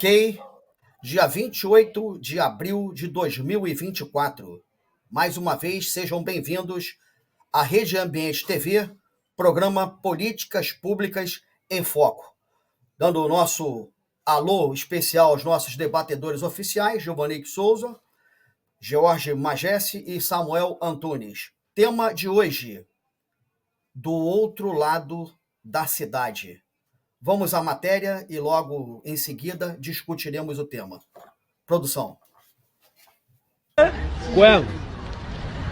Ok, dia 28 de abril de 2024. Mais uma vez, sejam bem-vindos à Rede Ambiente TV, programa Políticas Públicas em Foco. Dando o nosso alô especial aos nossos debatedores oficiais, Giovanni Souza, George Magesse e Samuel Antunes. Tema de hoje, do outro lado da cidade. Vamos à matéria e logo em seguida discutiremos o tema. Produção. Ué,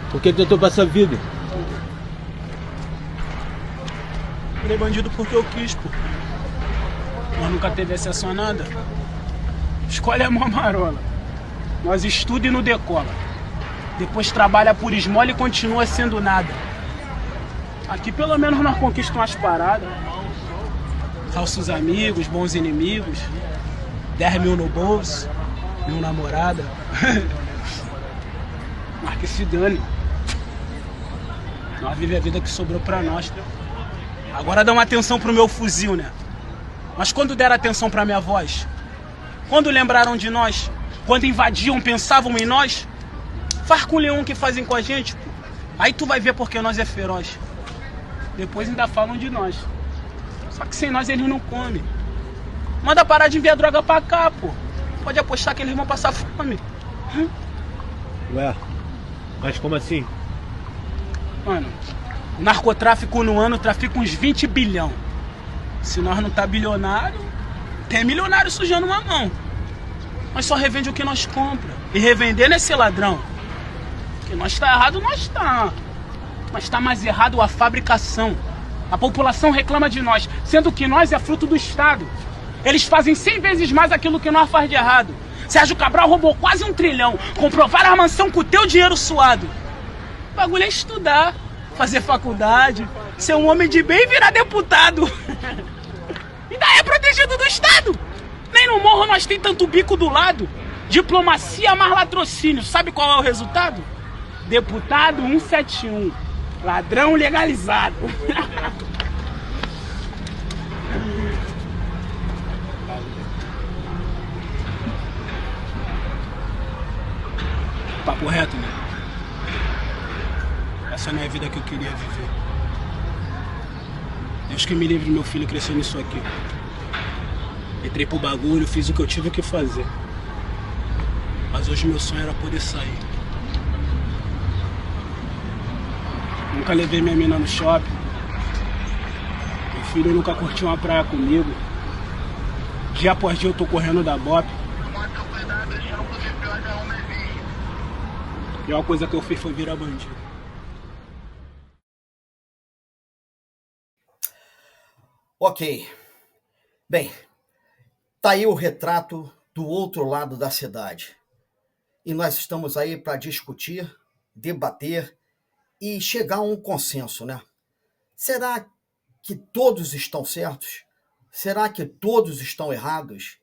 por que tentou pra essa vida? Virei bandido porque eu quis, pô. Nós nunca teve acesso a nada. Escolhe a mó marola. Nós estuda e não decola. Depois trabalha por esmola e continua sendo nada. Aqui pelo menos nós conquistamos as paradas. Falsos amigos, bons inimigos. 10 mil no bolso. Meu namorada. Mas que se dane. Nós vivemos a vida que sobrou pra nós. Agora dá uma atenção pro meu fuzil, né? Mas quando deram atenção pra minha voz? Quando lembraram de nós? Quando invadiam, pensavam em nós? Faz com o leão que fazem com a gente, pô. Aí tu vai ver porque nós é feroz. Depois ainda falam de nós. Só que sem nós eles não comem. Manda parar de enviar droga pra cá, pô. Pode apostar que eles vão passar fome. Ué, mas como assim? Mano, o narcotráfico no ano trafica uns 20 bilhão. Se nós não tá bilionário, tem milionário sujando uma mão. Nós só revende o que nós compra. E revender é ser ladrão. Que nós tá errado, nós tá. Mas tá mais errado a fabricação. A população reclama de nós, sendo que nós é fruto do Estado. Eles fazem 100 vezes mais aquilo que nós faz de errado. Sérgio Cabral roubou quase 1 trilhão. Comprovaram a mansão com o teu dinheiro suado. O bagulho é estudar, fazer faculdade, ser um homem de bem e virar deputado. Ainda é protegido do Estado. Nem no morro nós tem tanto bico do lado. Diplomacia mais latrocínio. Sabe qual é o resultado? Deputado 171. Ladrão legalizado. Papo reto, né? Essa não é a vida que eu queria viver. Deus que me livre do meu filho crescer nisso aqui. Entrei pro bagulho, fiz o que eu tive que fazer. Mas hoje meu sonho era poder sair. Nunca levei minha mina no shopping. Meu filho nunca curtiu uma praia comigo. Dia após dia eu tô correndo da bop. A pior coisa que eu fiz foi virar bandido. Ok. Bem, tá aí o retrato do outro lado da cidade. E nós estamos aí para discutir, debater e chegar a um consenso, né? Será que todos estão certos? Será que todos estão errados?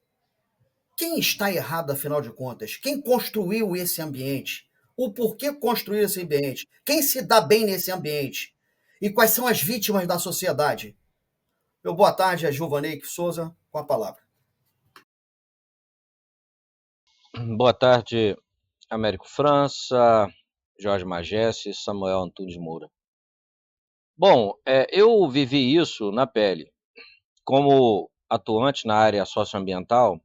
Quem está errado, afinal de contas? Quem construiu esse ambiente? O porquê construir esse ambiente? Quem se dá bem nesse ambiente? E quais são as vítimas da sociedade? Meu boa tarde a Giovanni Souza, com a palavra. Boa tarde, Américo França, Jorge Magesse e Samuel Antunes Moura. Bom, eu vivi isso na pele. Como atuante na área socioambiental,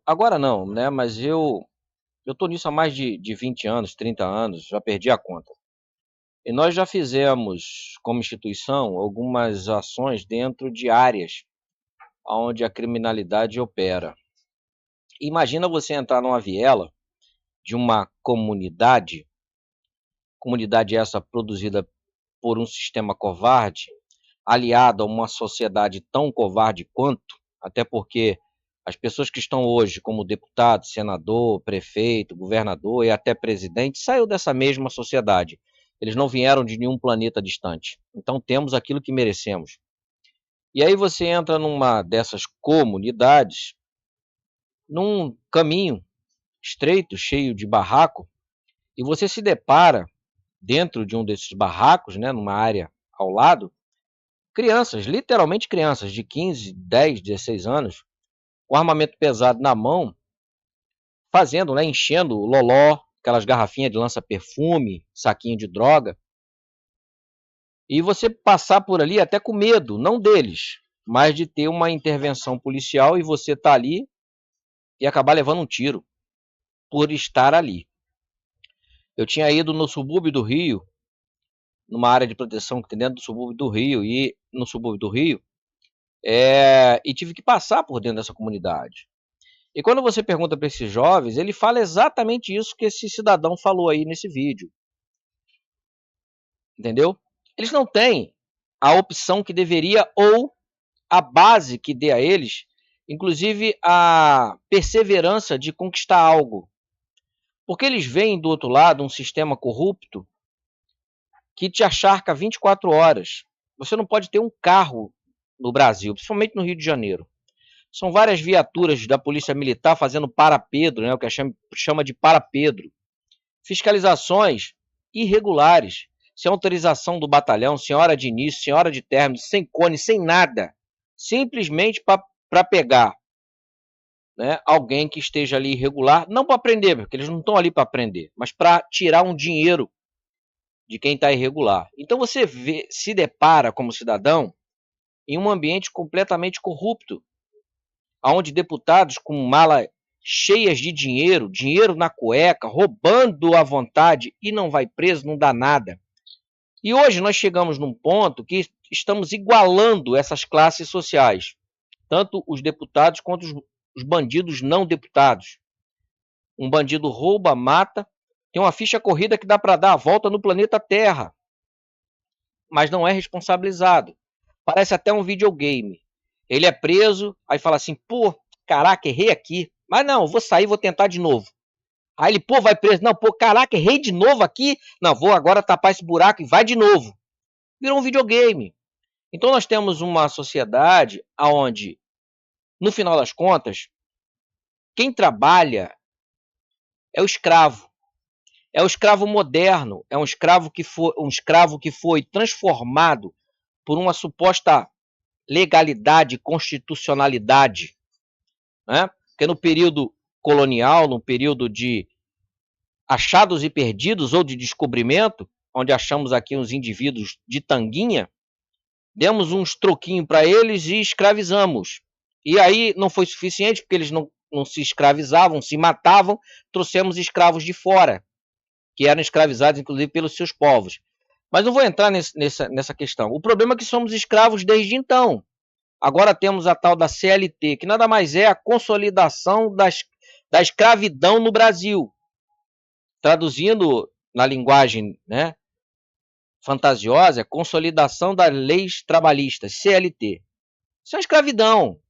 agora não, né? Mas eu estou nisso há mais de 20 anos, 30 anos, já perdi a conta. E nós já fizemos, como instituição, algumas ações dentro de áreas onde a criminalidade opera. Imagina você entrar numa viela de uma comunidade essa produzida por um sistema covarde, aliado a uma sociedade tão covarde quanto, até porque as pessoas que estão hoje como deputado, senador, prefeito, governador e até presidente, saiu dessa mesma sociedade. Eles não vieram de nenhum planeta distante. Então temos aquilo que merecemos. E aí você entra numa dessas comunidades, num caminho estreito, cheio de barraco, e você se depara dentro de um desses barracos, né, numa área ao lado, crianças, literalmente crianças de 15, 10, 16 anos, com armamento pesado na mão, fazendo, né, enchendo o loló, aquelas garrafinhas de lança-perfume, saquinho de droga, e você passar por ali até com medo, não deles, mas de ter uma intervenção policial e você tá ali e acabar levando um tiro por estar ali. Eu tinha ido no subúrbio do Rio, numa área de proteção que tem dentro do subúrbio do Rio, e no subúrbio do Rio, e tive que passar por dentro dessa comunidade. E quando você pergunta para esses jovens, ele fala exatamente isso que esse cidadão falou aí nesse vídeo. Entendeu? Eles não têm a opção que deveria ou a base que dê a eles, inclusive a perseverança de conquistar algo. Porque eles veem do outro lado um sistema corrupto que te acharca 24 horas. Você não pode ter um carro no Brasil, principalmente no Rio de Janeiro. São várias viaturas da Polícia Militar fazendo para-pedro, né, o que chama de para-pedro. Fiscalizações irregulares, sem autorização do batalhão, sem hora de início, sem hora de término, sem cone, sem nada. Simplesmente para pegar, né, alguém que esteja ali irregular, não para prender, porque eles não estão ali para prender, mas para tirar um dinheiro de quem está irregular. Então você se depara como cidadão em um ambiente completamente corrupto, onde deputados com mala cheias de dinheiro, dinheiro na cueca, roubando à vontade e não vai preso, não dá nada. E hoje nós chegamos num ponto que estamos igualando essas classes sociais, tanto os deputados quanto os bandidos não deputados. Um bandido rouba, mata, tem uma ficha corrida que dá para dar a volta no planeta Terra, mas não é responsabilizado. Parece até um videogame. Ele é preso, aí fala assim, pô, caraca, errei aqui. Mas não, vou sair, vou tentar de novo. Aí ele, pô, vai preso. Não, pô, caraca, errei de novo aqui. Não, vou agora tapar esse buraco e vai de novo. Virou um videogame. Então nós temos uma sociedade onde, no final das contas, quem trabalha é o escravo. É o escravo moderno, é um escravo que foi transformado por uma suposta legalidade, constitucionalidade, né? Porque no período colonial, no período de achados e perdidos ou de descobrimento, onde achamos aqui uns indivíduos de tanguinha, demos uns troquinhos para eles e escravizamos. E aí não foi suficiente, porque eles não se escravizavam, se matavam, trouxemos escravos de fora, que eram escravizados, inclusive, pelos seus povos. Mas não vou entrar nessa questão. O problema é que somos escravos desde então. Agora temos a tal da CLT, que nada mais é a consolidação da escravidão no Brasil. Traduzindo na linguagem, né, fantasiosa, é consolidação das leis trabalhistas, CLT. Isso é uma escravidão.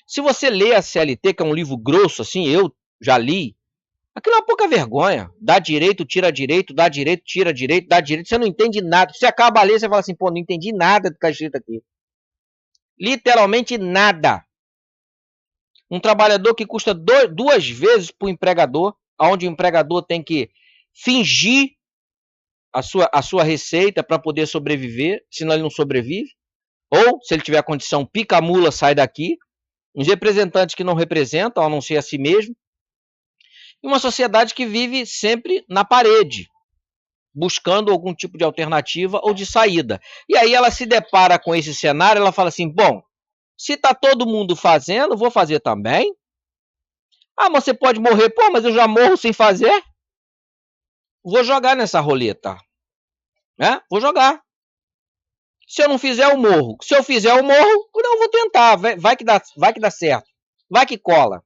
Se você lê a CLT, que é um livro grosso, assim, eu já li, aquilo é uma pouca vergonha. Dá direito, tira direito, dá direito, tira direito, dá direito. Você não entende nada. Você acaba a ler, você fala assim, pô, não entendi nada do que está escrito aqui. Literalmente nada. Um trabalhador que custa duas vezes para o empregador, onde o empregador tem que fingir a sua receita para poder sobreviver, senão ele não sobrevive. Ou, se ele tiver condição, pica a mula, sai daqui. Uns representantes que não representam, a não ser a si mesmo. E uma sociedade que vive sempre na parede, buscando algum tipo de alternativa ou de saída. E aí ela se depara com esse cenário, ela fala assim, bom, se está todo mundo fazendo, vou fazer também. Ah, mas você pode morrer. Pô, mas eu já morro sem fazer. Vou jogar nessa roleta. Né? Vou jogar. Se eu não fizer, eu morro. Se eu fizer, eu morro. Não, eu vou tentar. Vai que dá certo. Vai que cola.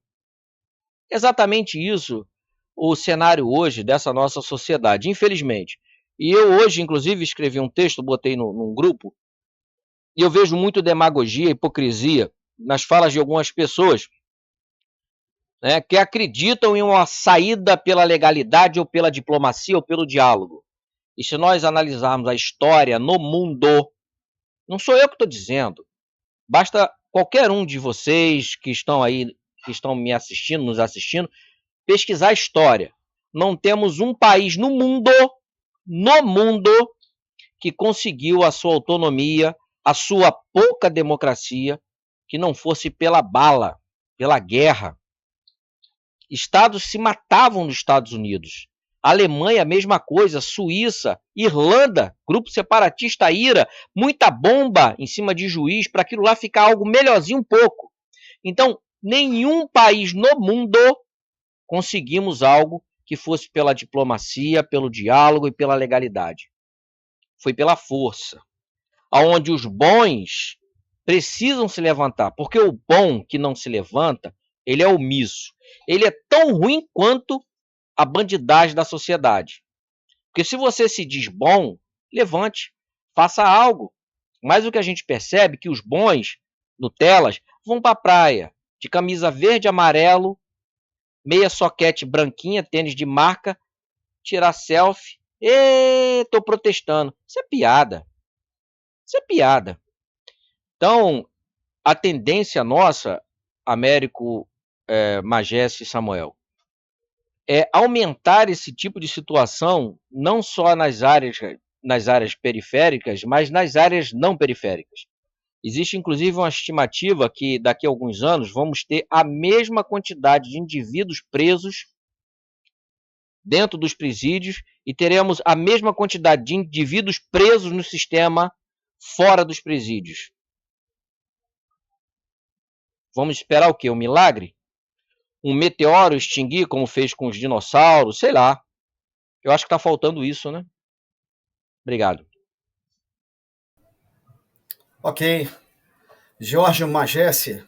Exatamente isso o cenário hoje dessa nossa sociedade, infelizmente. E eu hoje, inclusive, escrevi um texto, botei num grupo, e eu vejo muito demagogia, hipocrisia nas falas de algumas pessoas, né, que acreditam em uma saída pela legalidade ou pela diplomacia ou pelo diálogo. E se nós analisarmos a história no mundo, não sou eu que estou dizendo, basta qualquer um de vocês que estão aí, que estão me assistindo, nos assistindo, pesquisar a história. Não temos um país no mundo, que conseguiu a sua autonomia, a sua pouca democracia, que não fosse pela bala. pela guerra. Estados se matavam nos Estados Unidos. Alemanha, mesma coisa. Suíça, Irlanda, grupo separatista IRA, muita bomba em cima de juiz para aquilo lá ficar algo melhorzinho um pouco. Então, nenhum país no mundo conseguimos algo que fosse pela diplomacia, pelo diálogo e pela legalidade. Foi pela força. Onde os bons precisam se levantar, porque o bom que não se levanta, ele é omisso. Ele é tão ruim quanto a bandidagem da sociedade. Porque se você se diz bom, levante, faça algo. Mas o que a gente percebe é que os bons, Nutelas, vão para a praia, de camisa verde e amarelo, meia soquete branquinha, tênis de marca, tirar selfie. Tô protestando. Isso é piada. Isso é piada. Então, a tendência nossa, Américo, Magés e Samuel, é aumentar esse tipo de situação não só nas áreas periféricas, mas nas áreas não periféricas. Existe, inclusive, uma estimativa que daqui a alguns anos vamos ter a mesma quantidade de indivíduos presos dentro dos presídios e teremos a mesma quantidade de indivíduos presos no sistema fora dos presídios. Vamos esperar o quê? Um milagre? Um meteoro extinguir, como fez com os dinossauros? Sei lá. Eu acho que está faltando isso, né? Obrigado. Ok. Jorge Magesse,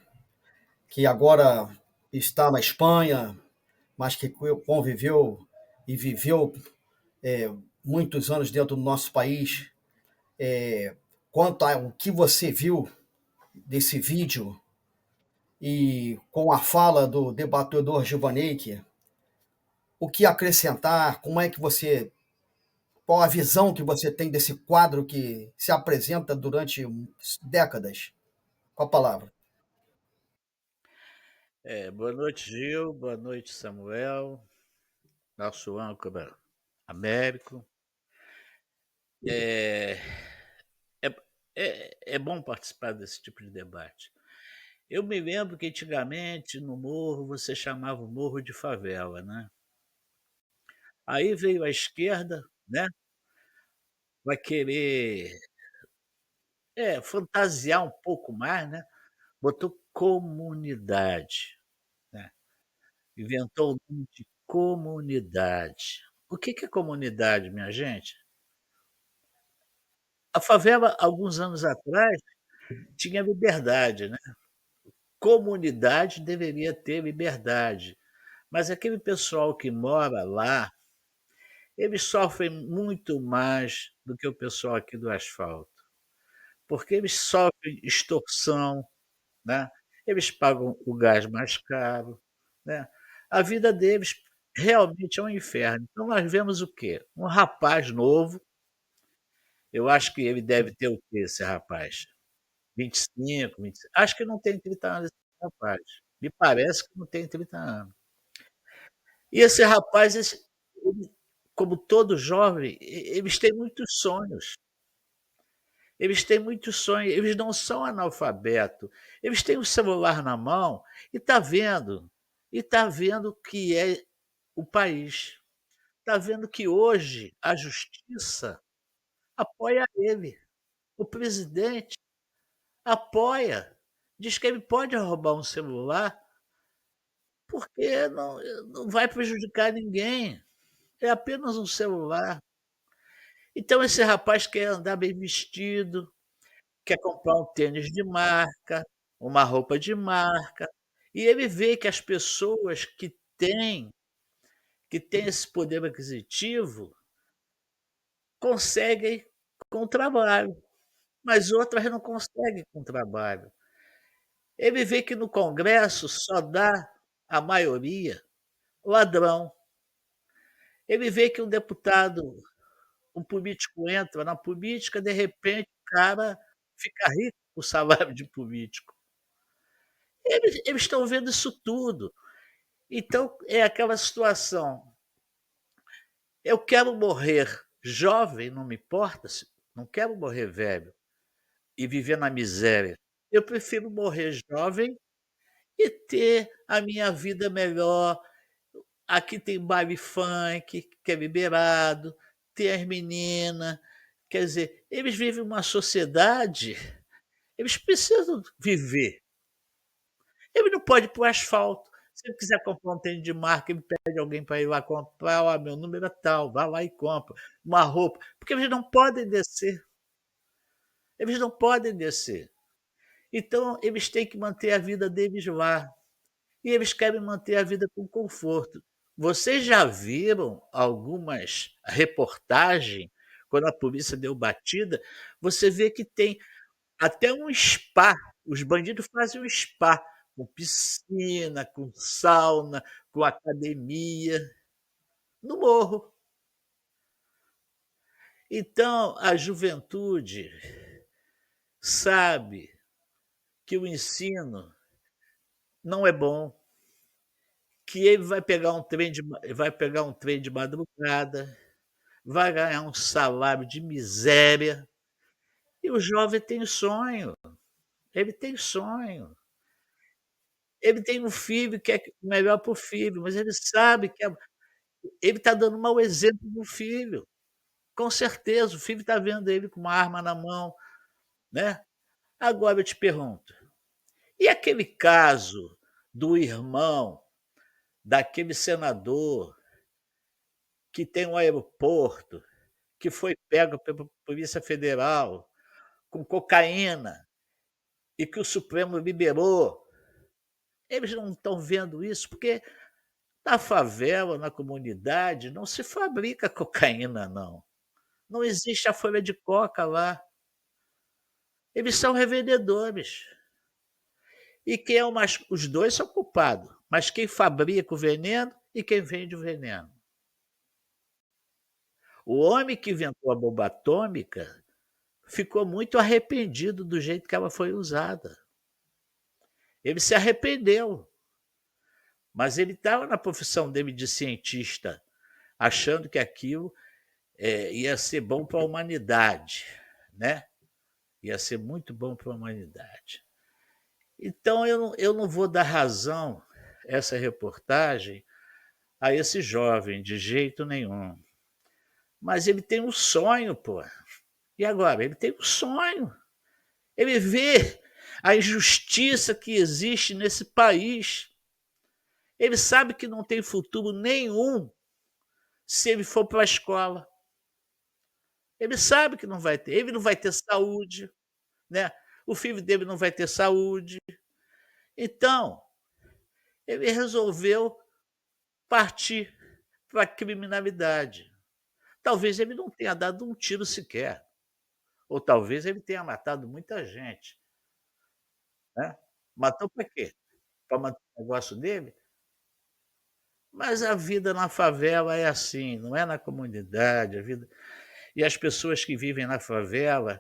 que agora está na Espanha, mas que conviveu e viveu muitos anos dentro do nosso país. Quanto ao que você viu desse vídeo e com a fala do debatedor Givaneik, o que acrescentar? Como é que você, qual a visão que você tem desse quadro que se apresenta durante décadas? Com a palavra. Boa noite, Gil. Boa noite, Samuel. Nosso âncora Américo. É, é bom participar desse tipo de debate. Eu me lembro que antigamente no morro você chamava o morro de favela, né? Aí veio a esquerda, né? Vai querer fantasiar um pouco mais, né? Botou comunidade, né? Inventou o nome de comunidade. O que é comunidade, minha gente? A favela, alguns anos atrás, tinha liberdade, né? Comunidade deveria ter liberdade, mas aquele pessoal que mora lá, eles sofrem muito mais do que o pessoal aqui do asfalto, porque eles sofrem extorsão, né? Eles pagam o gás mais caro, né? A vida deles realmente é um inferno. Então nós vemos o quê? Um rapaz novo, eu acho que ele deve ter o quê, esse rapaz? 25, 26. Acho que não tem 30 anos esse rapaz. Me parece que não tem 30 anos. E esse rapaz, ele, como todo jovem, eles têm muitos sonhos. Eles têm muitos sonhos, eles não são analfabetos. Eles têm o celular na mão e está vendo o que é o país. Está vendo que hoje a justiça apoia ele. O presidente apoia. Diz que ele pode roubar um celular porque não vai prejudicar ninguém. É apenas um celular. Então esse rapaz quer andar bem vestido, quer comprar um tênis de marca, uma roupa de marca, e ele vê que as pessoas que têm esse poder aquisitivo conseguem com o trabalho, mas outras não conseguem com o trabalho. Ele vê que no Congresso só dá a maioria ladrão. Ele vê que um político entra na política, de repente o cara fica rico com o salário de político. Eles estão vendo isso tudo. Então é aquela situação. Eu quero morrer jovem, não me importa, não quero morrer velho e viver na miséria. Eu prefiro morrer jovem e ter a minha vida melhor. Aqui tem baile funk, que é liberado, tem as meninas, quer dizer, eles vivem uma sociedade, eles precisam viver. Ele não pode ir para o asfalto. Se ele quiser comprar um tênis de marca, ele pede alguém para ir lá comprar, ó, meu número é tal, vai lá e compra uma roupa, porque eles não podem descer, eles não podem descer. Então eles têm que manter a vida deles lá, e eles querem manter a vida com conforto. Vocês já viram algumas reportagens, quando a polícia deu batida, você vê que tem até um spa, os bandidos fazem um spa, com piscina, com sauna, com academia, no morro. Então a juventude sabe que o ensino não é bom, que ele vai pegar um trem de madrugada, vai ganhar um salário de miséria, e o jovem tem sonho, ele tem sonho. Ele tem um filho, quer o melhor para o filho, mas ele sabe que ele está dando mau exemplo para o filho. Com certeza, o filho está vendo ele com uma arma na mão, né. Agora eu te pergunto, e aquele caso do irmão daquele senador que tem um aeroporto, que foi pego pela Polícia Federal com cocaína e que o Supremo liberou? Eles não estão vendo isso, porque na favela, na comunidade, não se fabrica cocaína não. Não existe a folha de coca lá. Eles são revendedores. E quem é o mais, os 2 são culpados, mas quem fabrica o veneno e quem vende o veneno. O homem que inventou a bomba atômica ficou muito arrependido do jeito que ela foi usada. Ele se arrependeu, mas ele estava na profissão dele de cientista, achando que aquilo, ia ser bom para a humanidade, né, ia ser muito bom para a humanidade. Então eu não vou dar razão, essa reportagem, a esse jovem, de jeito nenhum. Mas ele tem um sonho, pô. E agora? Ele tem um sonho. Ele vê a injustiça que existe nesse país. Ele sabe que não tem futuro nenhum se ele for para a escola. Ele sabe que não vai ter. Ele não vai ter saúde, né? O filho dele não vai ter saúde. Então, ele resolveu partir para a criminalidade. Talvez ele não tenha dado um tiro sequer, ou talvez ele tenha matado muita gente, né. Matou para quê? Para manter o negócio dele? Mas a vida na favela é assim, não é na comunidade, a vida, e as pessoas que vivem na favela,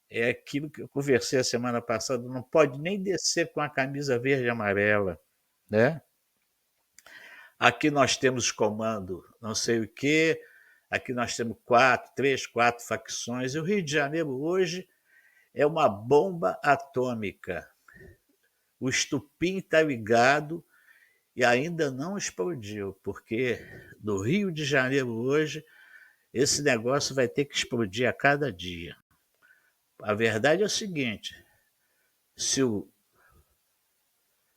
é aquilo que eu conversei a semana passada, não pode nem descer com a camisa verde e amarela, né. Aqui nós temos comando não sei o quê, aqui nós temos 3, 4 facções, e o Rio de Janeiro hoje é uma bomba atômica. O estupim está ligado e ainda não explodiu, porque no Rio de Janeiro hoje, esse negócio vai ter que explodir a cada dia. A verdade é o seguinte, se,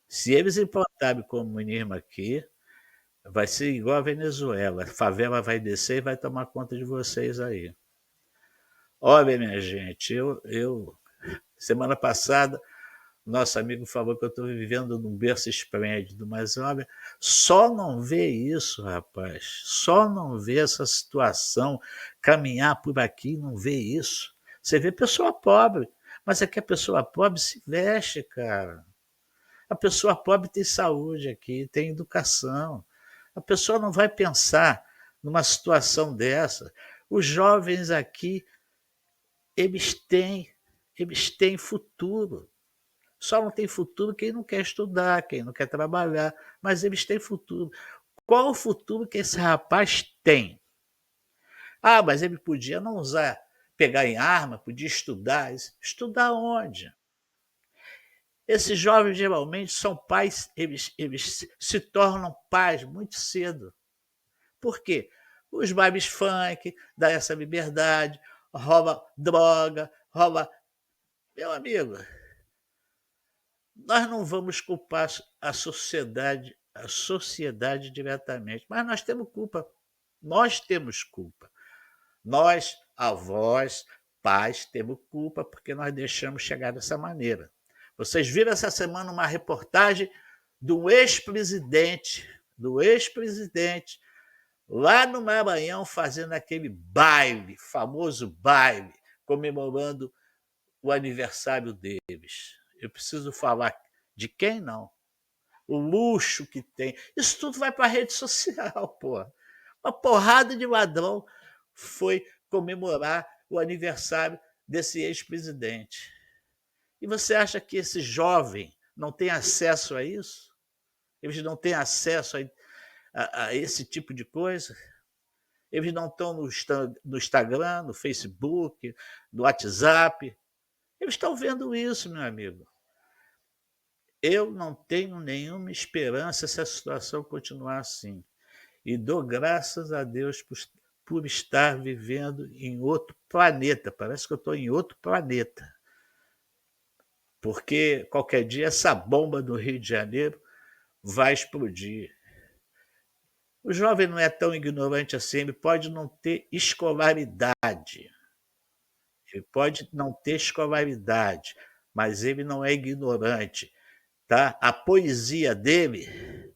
se eles implantarem o comunismo aqui, vai ser igual a Venezuela. A favela vai descer e vai tomar conta de vocês aí. Olha, minha gente, semana passada, nosso amigo falou que eu estou vivendo num berço esplêndido, mas olha, só não vê isso, rapaz, só não vê essa situação, caminhar por aqui e não vê isso. Você vê pessoa pobre, mas aqui a pessoa pobre se veste, cara. A pessoa pobre tem saúde aqui, tem educação. A pessoa não vai pensar numa situação dessa. Os jovens aqui, eles têm futuro. Só não tem futuro quem não quer estudar, quem não quer trabalhar, mas eles têm futuro. Qual o futuro que esse rapaz tem? Ah, mas ele podia não usar, pegar em arma, podia estudar. Estudar onde? Esses jovens geralmente são pais, eles se tornam pais muito cedo. Por quê? Os bailes funk dá essa liberdade, rouba droga, rouba. Meu amigo, nós não vamos culpar a sociedade diretamente, mas nós temos culpa. Nós temos culpa. Nós, avós, pais, temos culpa porque nós deixamos chegar dessa maneira. Vocês viram essa semana uma reportagem do ex-presidente, lá no Maranhão, fazendo aquele baile, famoso baile, comemorando o aniversário deles. Eu preciso falar de quem não? O luxo que tem. Isso tudo vai para a rede social, pô. Uma porrada de ladrão foi comemorar o aniversário desse ex-presidente. E você acha que esse jovem não tem acesso a isso? Eles não têm acesso a esse tipo de coisa? Eles não estão no Instagram, no Facebook, no WhatsApp. Eles estão vendo isso, meu amigo. Eu não tenho nenhuma esperança se a situação continuar assim. E dou graças a Deus por estar vivendo em outro planeta. Parece que eu estou em outro planeta. Porque qualquer dia essa bomba do Rio de Janeiro vai explodir. O jovem não é tão ignorante assim, ele pode não ter escolaridade. Ele pode não ter escolaridade, mas ele não é ignorante. Tá? A poesia dele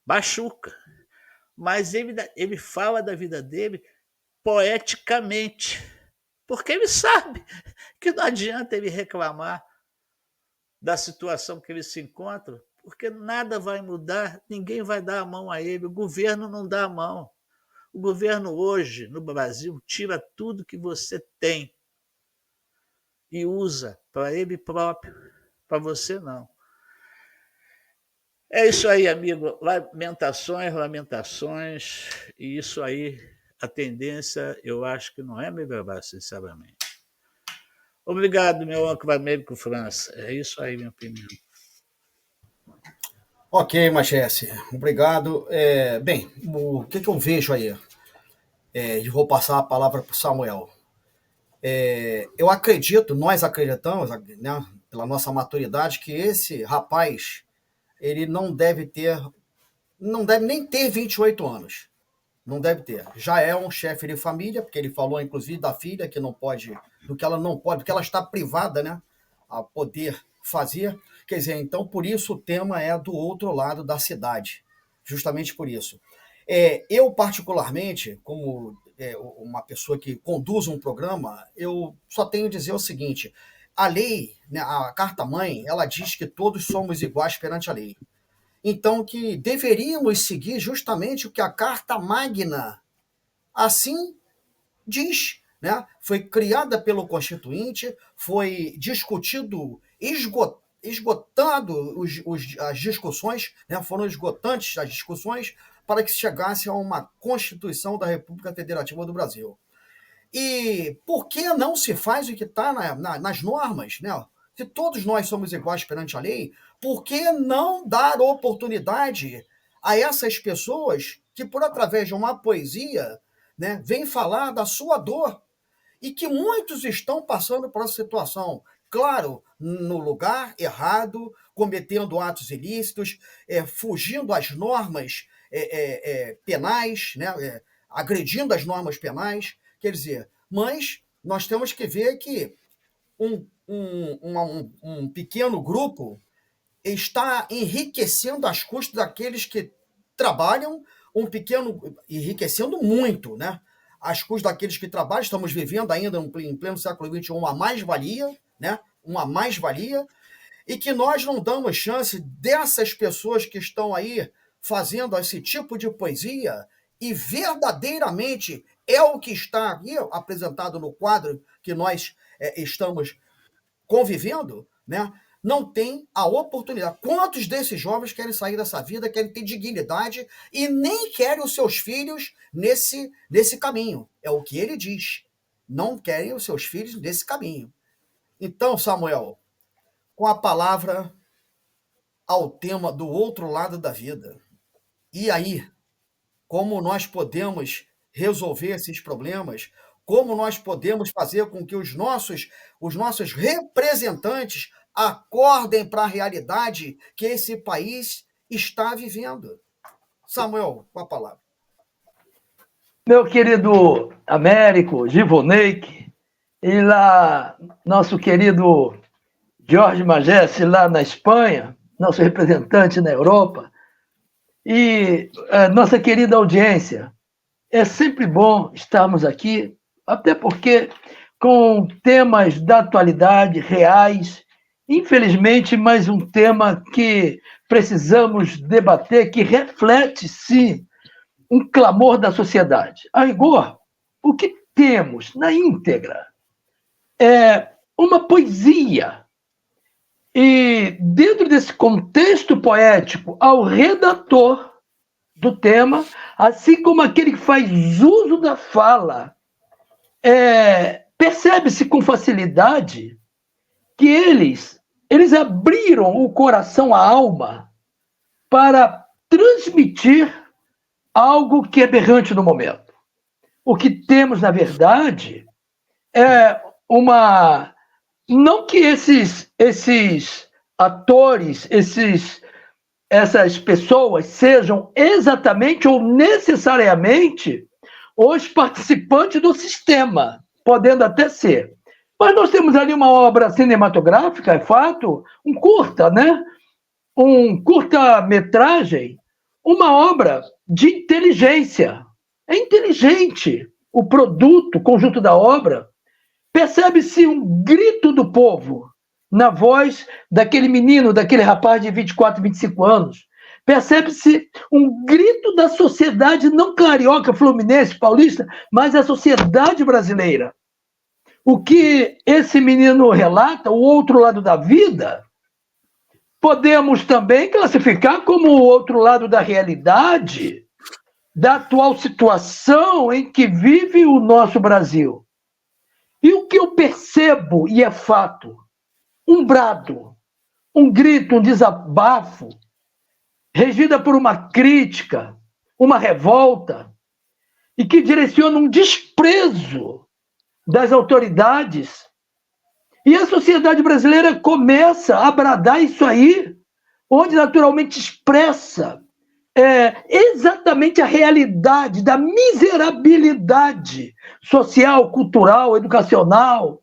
machuca, mas ele fala da vida dele poeticamente, porque ele sabe que não adianta ele reclamar da situação que ele se encontra, porque nada vai mudar, ninguém vai dar a mão a ele, o governo não dá a mão. O governo hoje, no Brasil, tira tudo que você tem e usa para ele próprio, para você não. É isso aí, amigo. Lamentações, e isso aí, a tendência, eu acho que não é melhorar, sinceramente. Obrigado, meu âncora Américo França. É isso aí, minha opinião. Ok, Machesse, obrigado. Bem, o que eu vejo aí? E vou passar a palavra para o Samuel. Eu acredito, nós acreditamos, né, pela nossa maturidade, que esse rapaz, ele não deve nem ter 28 anos. Não deve ter. Já é um chefe de família, porque ele falou, inclusive, da filha, que não pode, do que ela não pode, porque ela está privada, né, a poder fazer. Quer dizer, então, por isso o tema é do outro lado da cidade. Justamente por isso. Eu, particularmente, como uma pessoa que conduz um programa, eu só tenho a dizer o seguinte: a lei, né, a Carta-Mãe, ela diz que todos somos iguais perante a lei. Então, que deveríamos seguir justamente o que a Carta Magna assim diz. Né? Foi criada pelo Constituinte, foi discutido, esgotado as discussões, né? Foram esgotantes as discussões para que se chegasse a uma Constituição da República Federativa do Brasil. E por que não se faz o que está nas normas, né? Se todos nós somos iguais perante a lei, por que não dar oportunidade a essas pessoas que, por através de uma poesia, né, vêm falar da sua dor? E que muitos estão passando por essa situação. Claro, no lugar errado, cometendo atos ilícitos, fugindo às normas penais, né, agredindo as normas penais. Quer dizer, mas nós temos que ver que um pequeno grupo está enriquecendo às custas daqueles que trabalham, enriquecendo muito, né? Às custas daqueles que trabalham. Estamos vivendo ainda em pleno século XXI uma mais-valia, né? Uma mais-valia, e que nós não damos chance dessas pessoas que estão aí fazendo esse tipo de poesia, e verdadeiramente é o que está aqui apresentado no quadro que nós estamos convivendo, né? Não tem a oportunidade. Quantos desses jovens querem sair dessa vida, querem ter dignidade e nem querem os seus filhos nesse caminho? É o que ele diz. Não querem os seus filhos nesse caminho. Então, Samuel, com a palavra, ao tema do outro lado da vida. E aí, como nós podemos resolver esses problemas? Como nós podemos fazer com que os nossos representantes acordem para a realidade que esse país está vivendo? Samuel, com a palavra. Meu querido Américo, Givoneik, e lá nosso querido Jorge Magesse, lá na Espanha, nosso representante na Europa, e nossa querida audiência, é sempre bom estarmos aqui, até porque com temas da atualidade, reais, infelizmente, mais um tema que precisamos debater, que reflete, sim, um clamor da sociedade. A rigor, o que temos na íntegra é uma poesia. E, dentro desse contexto poético, ao redator do tema, assim como aquele que faz uso da fala, percebe-se com facilidade que eles abriram o coração, a alma, para transmitir algo que é berrante no momento. O que temos, na verdade, é uma... Não que esses atores, essas pessoas sejam exatamente ou necessariamente os participantes do sistema, podendo até ser. Mas nós temos ali uma obra cinematográfica, é fato, um curta, né? Um curta-metragem, uma obra de inteligência. É inteligente o produto, o conjunto da obra. Percebe-se um grito do povo na voz daquele menino, daquele rapaz de 24, 25 anos. Percebe-se um grito da sociedade não carioca, fluminense, paulista, mas a sociedade brasileira. O que esse menino relata, o outro lado da vida, podemos também classificar como o outro lado da realidade, da atual situação em que vive o nosso Brasil. E o que eu percebo, e é fato, um brado, um grito, um desabafo, regida por uma crítica, uma revolta, e que direciona um desprezo das autoridades. E a sociedade brasileira começa a bradar isso aí, onde naturalmente expressa exatamente a realidade da miserabilidade social, cultural, educacional,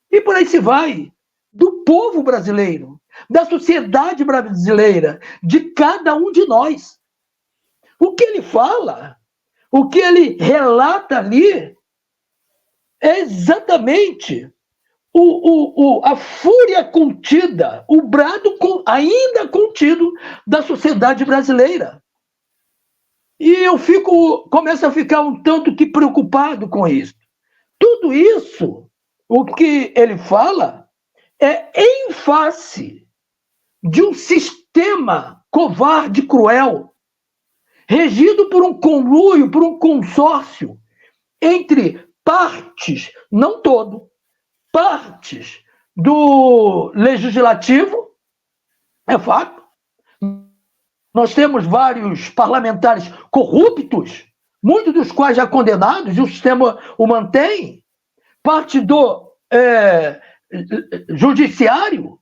e por aí se vai, do povo brasileiro, da sociedade brasileira, de cada um de nós. O que ele fala, o que ele relata ali, é exatamente a fúria contida, o brado ainda contido da sociedade brasileira. E eu começo a ficar um tanto que preocupado com isso. Tudo isso, o que ele fala, é em face de um sistema covarde e cruel, regido por um conluio, por um consórcio entre partes, não todo, partes do legislativo, é fato. Nós temos vários parlamentares corruptos, muitos dos quais já condenados, e o sistema o mantém, parte do judiciário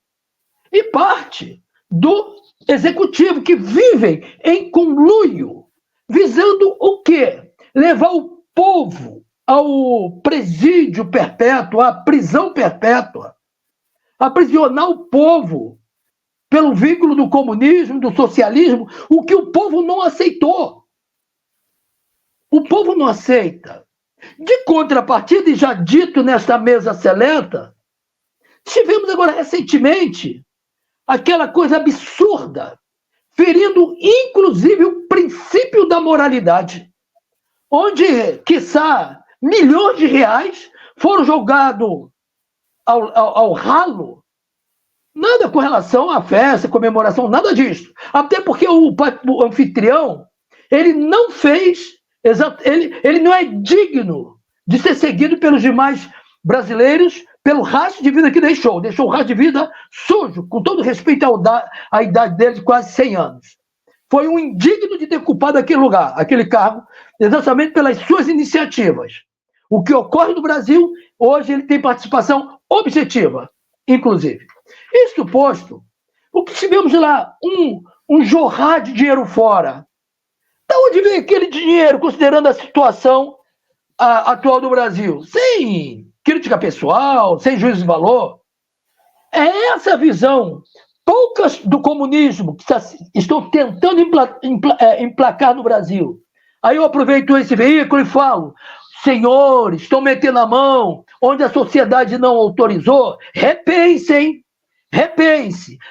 e parte do executivo, que vivem em conluio, visando o quê? Levar o povo ao presídio perpétuo, à prisão perpétua, aprisionar o povo pelo vínculo do comunismo, do socialismo, o que o povo não aceitou. O povo não aceita. De contrapartida, e já dito nesta mesa seleta, tivemos agora recentemente aquela coisa absurda, ferindo inclusive o princípio da moralidade, onde, quiçá, milhões de reais foram jogados ao ralo. Nada com relação à festa, comemoração, nada disso. Até porque o anfitrião, ele não fez, ele não é digno de ser seguido pelos demais brasileiros pelo rastro de vida que deixou um rastro de vida sujo, com todo respeito à idade dele de quase 100 anos. Foi um indigno de ter ocupado aquele lugar, aquele cargo, exatamente pelas suas iniciativas. O que ocorre no Brasil, hoje ele tem participação objetiva, inclusive. Isso posto, o que tivemos lá, um jorrar de dinheiro fora. Da onde vem aquele dinheiro, considerando a situação atual do Brasil? Sem crítica pessoal, sem juízo de valor. É essa a visão. Poucas do comunismo que estão tentando emplacar no Brasil. Aí eu aproveito esse veículo e falo, senhores, estão metendo a mão onde a sociedade não autorizou, repensem,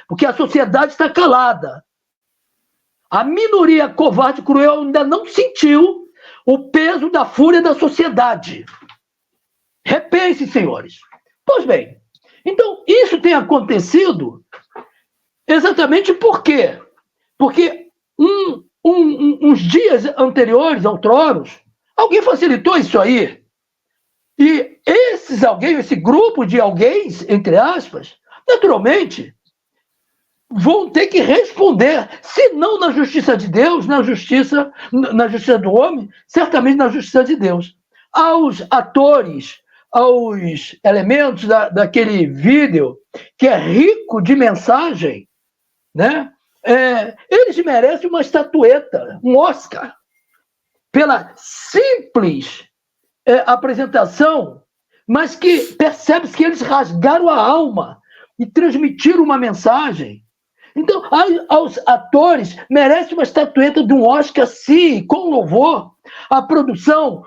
porque a sociedade está calada. A minoria covarde e cruel ainda não sentiu o peso da fúria da sociedade. Repensem, senhores. Pois bem, então isso tem acontecido exatamente por quê? Porque uns dias anteriores, outroros, alguém facilitou isso aí. E esse grupo de alguém, entre aspas, naturalmente, vão ter que responder, se não na justiça de Deus, na justiça do homem, certamente na justiça de Deus. Aos atores, aos elementos daquele vídeo, que é rico de mensagem, né? Eles merecem uma estatueta, um Oscar, pela simples apresentação, mas que percebe-se que eles rasgaram a alma e transmitiram uma mensagem. Então, aos atores, merece uma estatueta de um Oscar, sim, com louvor. A produção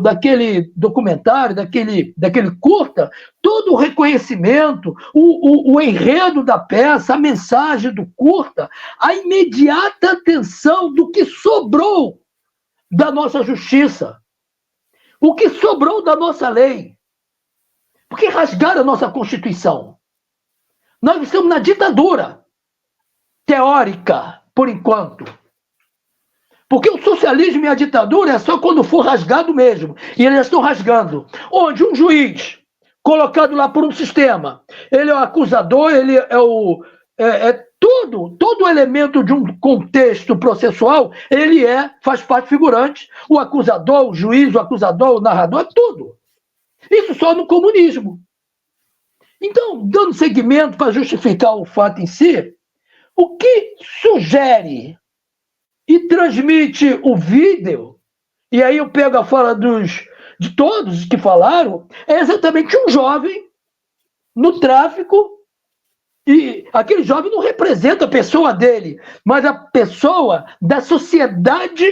daquele documentário, daquele curta, todo o reconhecimento, o enredo da peça, a mensagem do curta, a imediata atenção do que sobrou da nossa justiça, o que sobrou da nossa lei. Porque rasgaram a nossa Constituição. Nós estamos na ditadura teórica, por enquanto. Porque o socialismo e a ditadura é só quando for rasgado mesmo. E eles estão rasgando. Onde um juiz, colocado lá por um sistema, ele é o acusador, ele é todo elemento de um contexto processual, ele faz parte figurante. O acusador, o juiz, o acusador, o narrador, tudo. Isso só no comunismo. Então, dando seguimento para justificar o fato em si, o que sugere e transmite o vídeo, e aí eu pego a fala de todos que falaram, é exatamente um jovem no tráfico, e aquele jovem não representa a pessoa dele, mas a pessoa da sociedade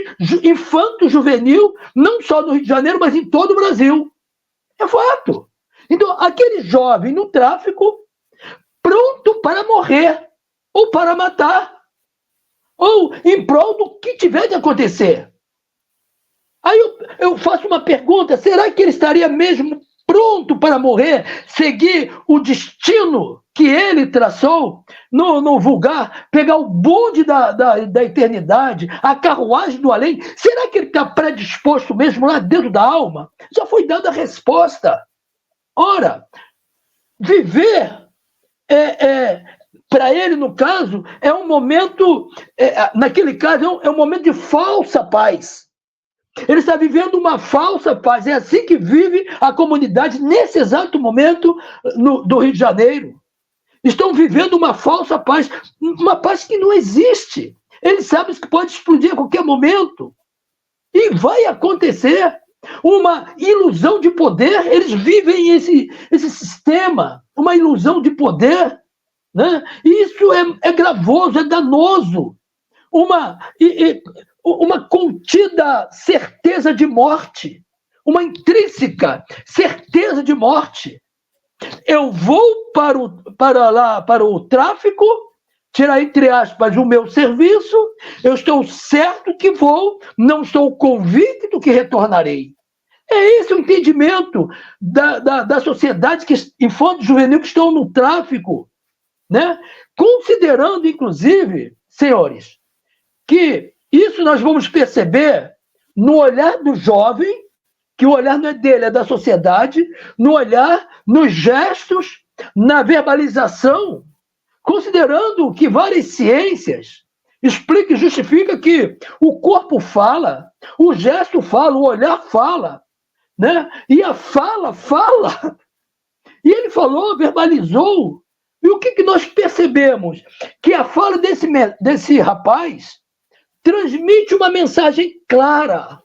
infanto-juvenil, não só no Rio de Janeiro, mas em todo o Brasil. É fato. Então, aquele jovem no tráfico, pronto para morrer, ou para matar, ou em prol do que tiver de acontecer. Aí eu faço uma pergunta, será que ele estaria mesmo pronto para morrer, seguir o destino que ele traçou, no vulgar, pegar o bonde da eternidade, a carruagem do além? Será que ele está predisposto mesmo lá dentro da alma? Já foi dada a resposta. Ora, viver, para ele, no caso, é um momento, naquele caso, é um momento de falsa paz. Ele está vivendo uma falsa paz. É assim que vive a comunidade nesse exato momento do Rio de Janeiro. Estão vivendo uma falsa paz, uma paz que não existe. Eles sabem que pode explodir a qualquer momento. E vai acontecer. Uma ilusão de poder, eles vivem esse sistema, uma ilusão de poder, né? E isso é gravoso, é danoso. Uma contida certeza de morte, uma intrínseca certeza de morte. Eu vou para o tráfico, tirar entre aspas o meu serviço, eu estou certo que vou, não estou convicto que retornarei. É esse o entendimento da sociedade infanto-juvenil que estão no tráfico, né? Considerando, inclusive, senhores, que isso nós vamos perceber no olhar do jovem que o olhar não é dele, é da sociedade, no olhar, nos gestos, na verbalização, considerando que várias ciências explica e justifica que o corpo fala, o gesto fala, o olhar fala, né? E a fala. E ele falou, verbalizou. E o que nós percebemos? Que a fala desse rapaz transmite uma mensagem clara.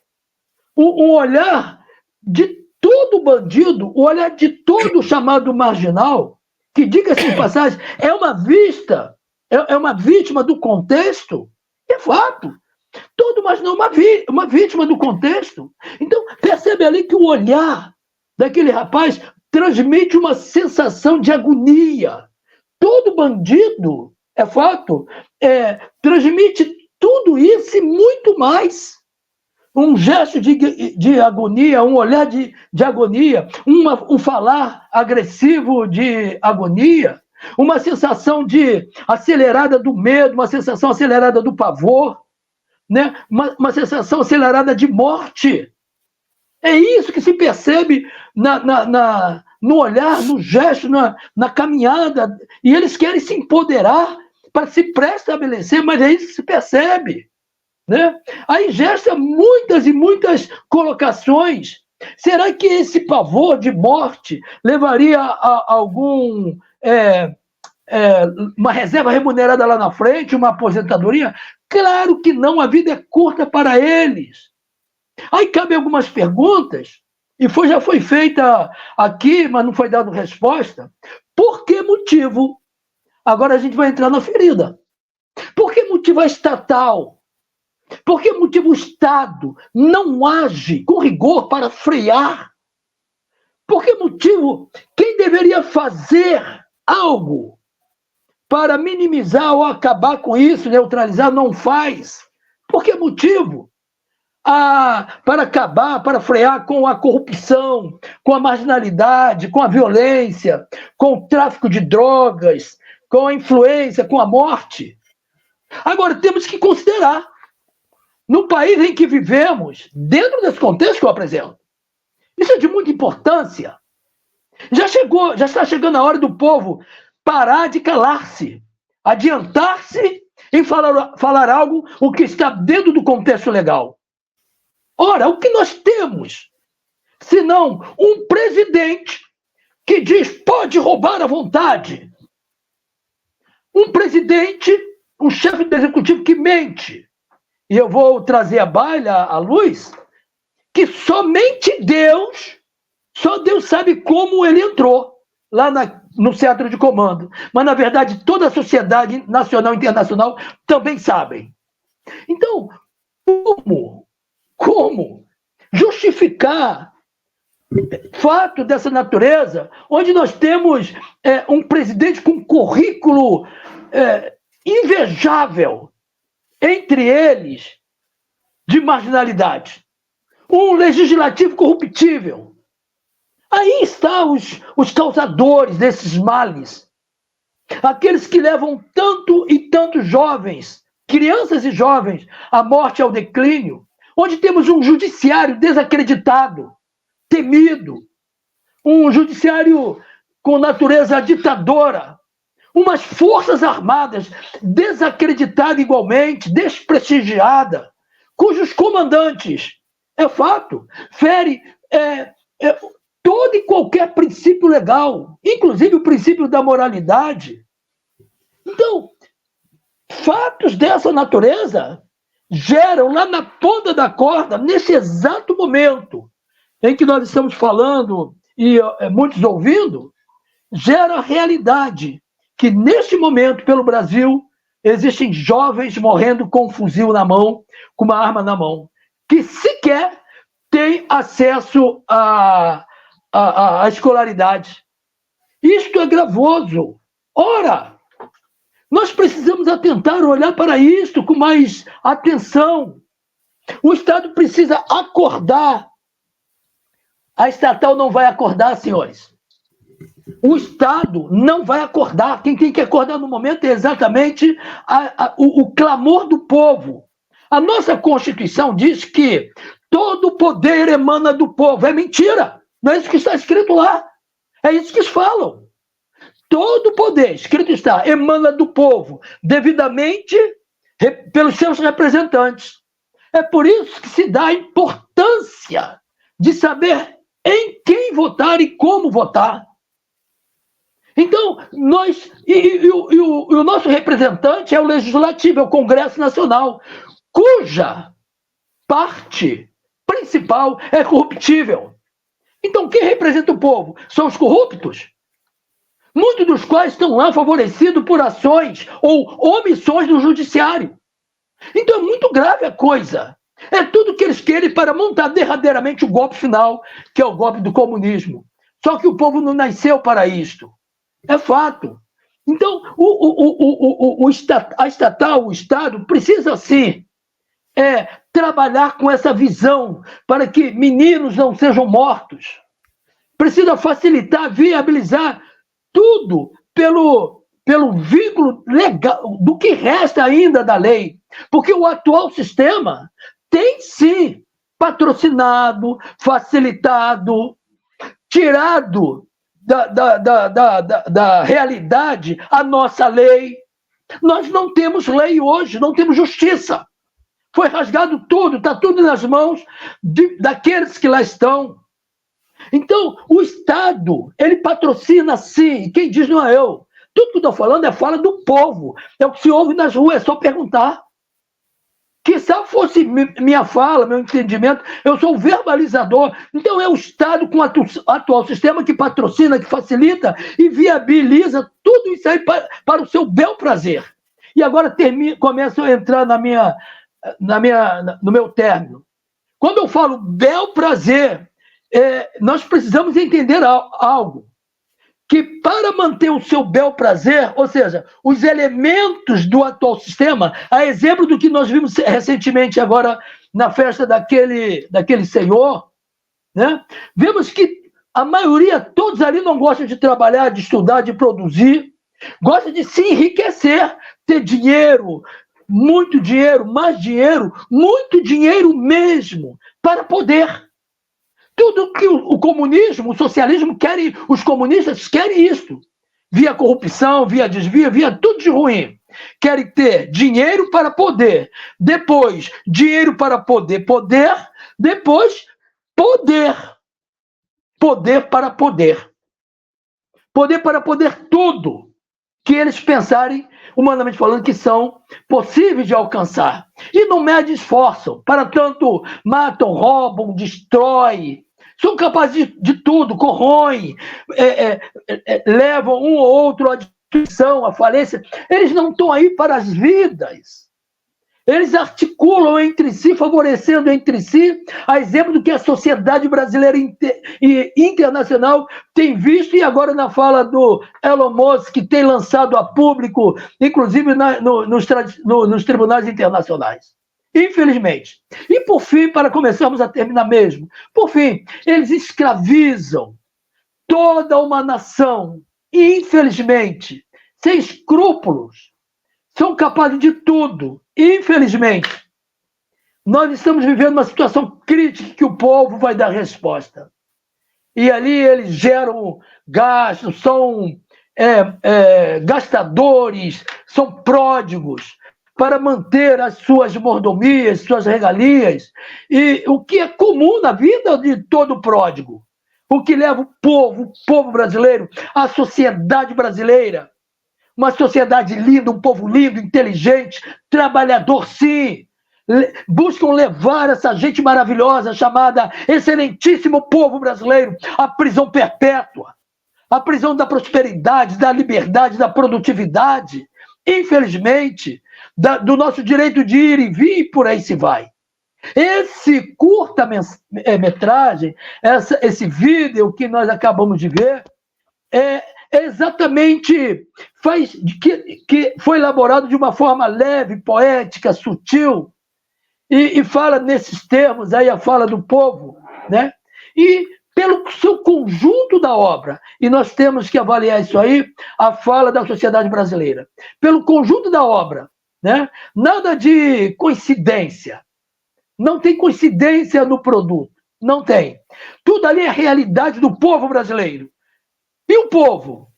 O olhar de todo bandido, o olhar de todo chamado marginal, que, diga-se de passagem, é uma vítima do contexto, é fato. Todo marginal é uma vítima do contexto. Então, percebe ali que o olhar daquele rapaz transmite uma sensação de agonia. Todo bandido, é fato, transmite tudo isso e muito mais. Um gesto de agonia, um olhar de agonia, um falar agressivo de agonia, uma sensação acelerada do medo, uma sensação acelerada do pavor, né? Uma sensação acelerada de morte. É isso que se percebe no olhar, no gesto, na caminhada. E eles querem se empoderar para se pré-estabelecer, mas é isso que se percebe. Né? Aí gesta muitas e muitas colocações. Será que esse pavor de morte levaria a algum uma reserva remunerada lá na frente, uma aposentadoria? Claro que não, a vida é curta para eles. Aí cabem algumas perguntas, e já foi feita aqui, mas não foi dada resposta. Por que motivo? Agora a gente vai entrar na ferida. Por que motivo a estatal? Por que motivo o Estado não age com rigor para frear? Por que motivo quem deveria fazer algo para minimizar ou acabar com isso, neutralizar, não faz? Por que motivo? Para acabar, para frear com a corrupção, com a marginalidade, com a violência, com o tráfico de drogas, com a influência, com a morte. Agora, temos que considerar, no país em que vivemos, dentro desse contexto que eu apresento, isso é de muita importância. Já está chegando a hora do povo parar de calar-se, adiantar-se em falar algo o que está dentro do contexto legal. Ora, o que nós temos, senão um presidente que diz pode roubar à vontade, um presidente, um chefe do executivo que mente, e eu vou trazer à baila, à luz, que somente Deus, só Deus sabe como ele entrou lá no centro de comando. Mas, na verdade, toda a sociedade nacional e internacional também sabem. Então, como justificar fato dessa natureza, onde nós temos um presidente com um currículo invejável, entre eles, de marginalidade, um legislativo corruptível? Aí estão os causadores desses males, aqueles que levam tanto e tantos jovens, crianças e jovens, à morte e ao declínio, onde temos um judiciário desacreditado, temido, um judiciário com natureza ditadora, umas forças armadas desacreditadas igualmente, desprestigiadas, cujos comandantes, é fato, ferem todo e qualquer princípio legal, inclusive o princípio da moralidade. Então, fatos dessa natureza geram lá na ponta da corda, nesse exato momento em que nós estamos falando e muitos ouvindo, gera a realidade que, neste momento, pelo Brasil, existem jovens morrendo com um fuzil na mão, com uma arma na mão, que sequer têm acesso à escolaridade. Isto é gravoso. Ora, nós precisamos atentar, olhar para isto com mais atenção. O Estado precisa acordar. A estatal não vai acordar, senhores. O Estado não vai acordar. Quem tem que acordar no momento é exatamente o clamor do povo. A nossa Constituição diz que todo o poder emana do povo. É mentira. Não é isso que está escrito lá. É isso que eles falam. Todo o poder, escrito está, emana do povo, devidamente pelos seus representantes. É por isso que se dá a importância de saber em quem votar e como votar. Então, o nosso representante é o Legislativo, é o Congresso Nacional, cuja parte principal é corruptível. Então, quem representa o povo? São os corruptos, muitos dos quais estão lá favorecidos por ações ou omissões do judiciário. Então, é muito grave a coisa. É tudo que eles querem para montar derradeiramente o golpe final, que é o golpe do comunismo. Só que o povo não nasceu para isto. É fato. Então, a estatal, o Estado, precisa, sim, trabalhar com essa visão para que meninos não sejam mortos. Precisa facilitar, viabilizar tudo pelo vínculo legal, do que resta ainda da lei. Porque o atual sistema tem, sim, patrocinado, facilitado, tirado da realidade a nossa lei. Nós não temos lei hoje, não temos justiça. Foi rasgado tudo, está tudo nas mãos daqueles que lá estão. Então, o Estado, ele patrocina, sim. Quem diz não é eu. Tudo que eu estou falando é fala do povo. É o que se ouve nas ruas, é só perguntar. Que se fosse minha fala, meu entendimento, eu sou o verbalizador. Então é o Estado com o atual sistema que patrocina, que facilita e viabiliza tudo isso aí para o seu bel prazer. E agora começo a entrar no meu término. Quando eu falo bel prazer, nós precisamos entender algo. Que para manter o seu bel prazer, ou seja, os elementos do atual sistema, a exemplo do que nós vimos recentemente agora na festa daquele senhor, né? Vemos que a maioria, todos ali não gostam de trabalhar, de estudar, de produzir, gostam de se enriquecer, ter dinheiro, muito dinheiro, mais dinheiro, muito dinheiro mesmo, para poder. Tudo que o comunismo, o socialismo querem, os comunistas querem isso. Via corrupção, via desvio, via tudo de ruim. Querem ter dinheiro para poder. Depois, dinheiro para poder. Depois, poder. Poder para poder. Poder para poder tudo que eles pensarem, humanamente falando, que são possíveis de alcançar. E não medem esforço. Para tanto, matam, roubam, destroem. São capazes de tudo, corroem, levam um ou outro à destruição, à falência. Eles não estão aí para as vidas. Eles articulam entre si, favorecendo entre si, a exemplo do que a sociedade brasileira e internacional tem visto, e agora na fala do Elon Musk, que tem lançado a público, inclusive nos tribunais internacionais. Infelizmente. E por fim, para começarmos a terminar mesmo, por fim, eles escravizam toda uma nação, e infelizmente, sem escrúpulos, são capazes de tudo. Infelizmente, nós estamos vivendo uma situação crítica que o povo vai dar resposta. E ali eles geram gastos, são gastadores, são pródigos, para manter as suas mordomias, suas regalias, e o que é comum na vida de todo pródigo, o que leva o povo brasileiro, a sociedade brasileira, uma sociedade linda, um povo lindo, inteligente, trabalhador, sim, buscam levar essa gente maravilhosa, chamada excelentíssimo povo brasileiro, à prisão perpétua, à prisão da prosperidade, da liberdade, da produtividade, infelizmente, do nosso direito de ir e vir, e por aí se vai. Esse curta-metragem, esse vídeo que nós acabamos de ver, exatamente que foi elaborado de uma forma leve, poética, sutil, e fala nesses termos, aí a fala do povo, né? E pelo seu conjunto da obra, e nós temos que avaliar isso aí, a fala da sociedade brasileira, pelo conjunto da obra, né? Nada de coincidência, Não tem coincidência no produto. Não tem. Tudo ali é a realidade do povo brasileiro. E o povo?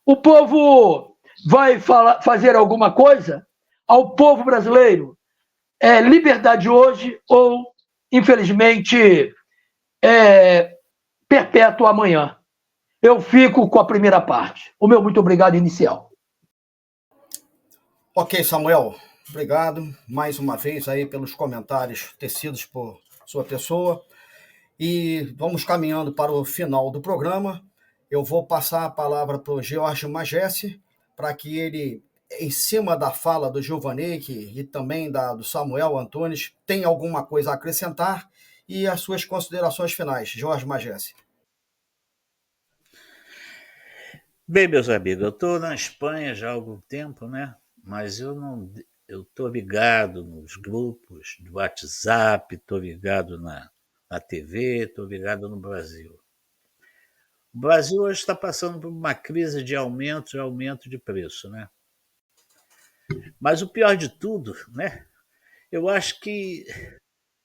O povo vai fazer alguma coisa ao povo brasileiro? É liberdade hoje ou, infelizmente, perpétuo amanhã? Eu fico com a primeira parte. O meu muito obrigado inicial. Ok, Samuel, obrigado mais uma vez aí pelos comentários tecidos por sua pessoa. E vamos caminhando para o final do programa. Eu vou passar a palavra para o George Magesse, para que ele, em cima da fala do Giovannick e também do Samuel Antunes, tenha alguma coisa a acrescentar e as suas considerações finais. George Magesse. Bem, meus amigos, eu estou na Espanha já há algum tempo, né? Mas eu estou ligado nos grupos do WhatsApp, estou ligado na TV, estou ligado no Brasil. O Brasil hoje está passando por uma crise de aumento e aumento de preço, né? Mas o pior de tudo, né? Eu acho que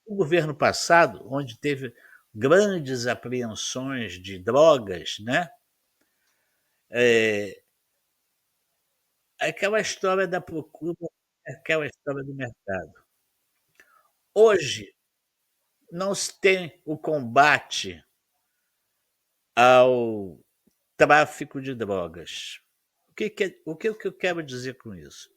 o governo passado, onde teve grandes apreensões de drogas, né? É, aquela história da procura, aquela história do mercado. Hoje não se tem o combate ao tráfico de drogas. O que eu quero dizer com isso?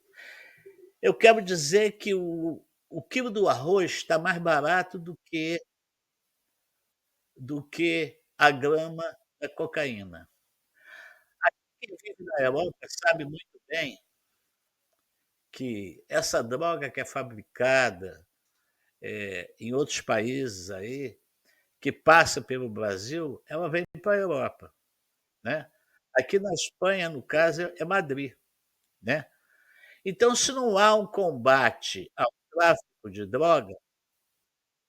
Eu quero dizer que o quilo do arroz está mais barato do que a grama da cocaína. Quem vive na Europa sabe muito bem que essa droga que é fabricada em outros países aí, que passa pelo Brasil, ela vem para a Europa, né? Aqui na Espanha, no caso, é Madrid, né? Então, se não há um combate ao tráfico de droga,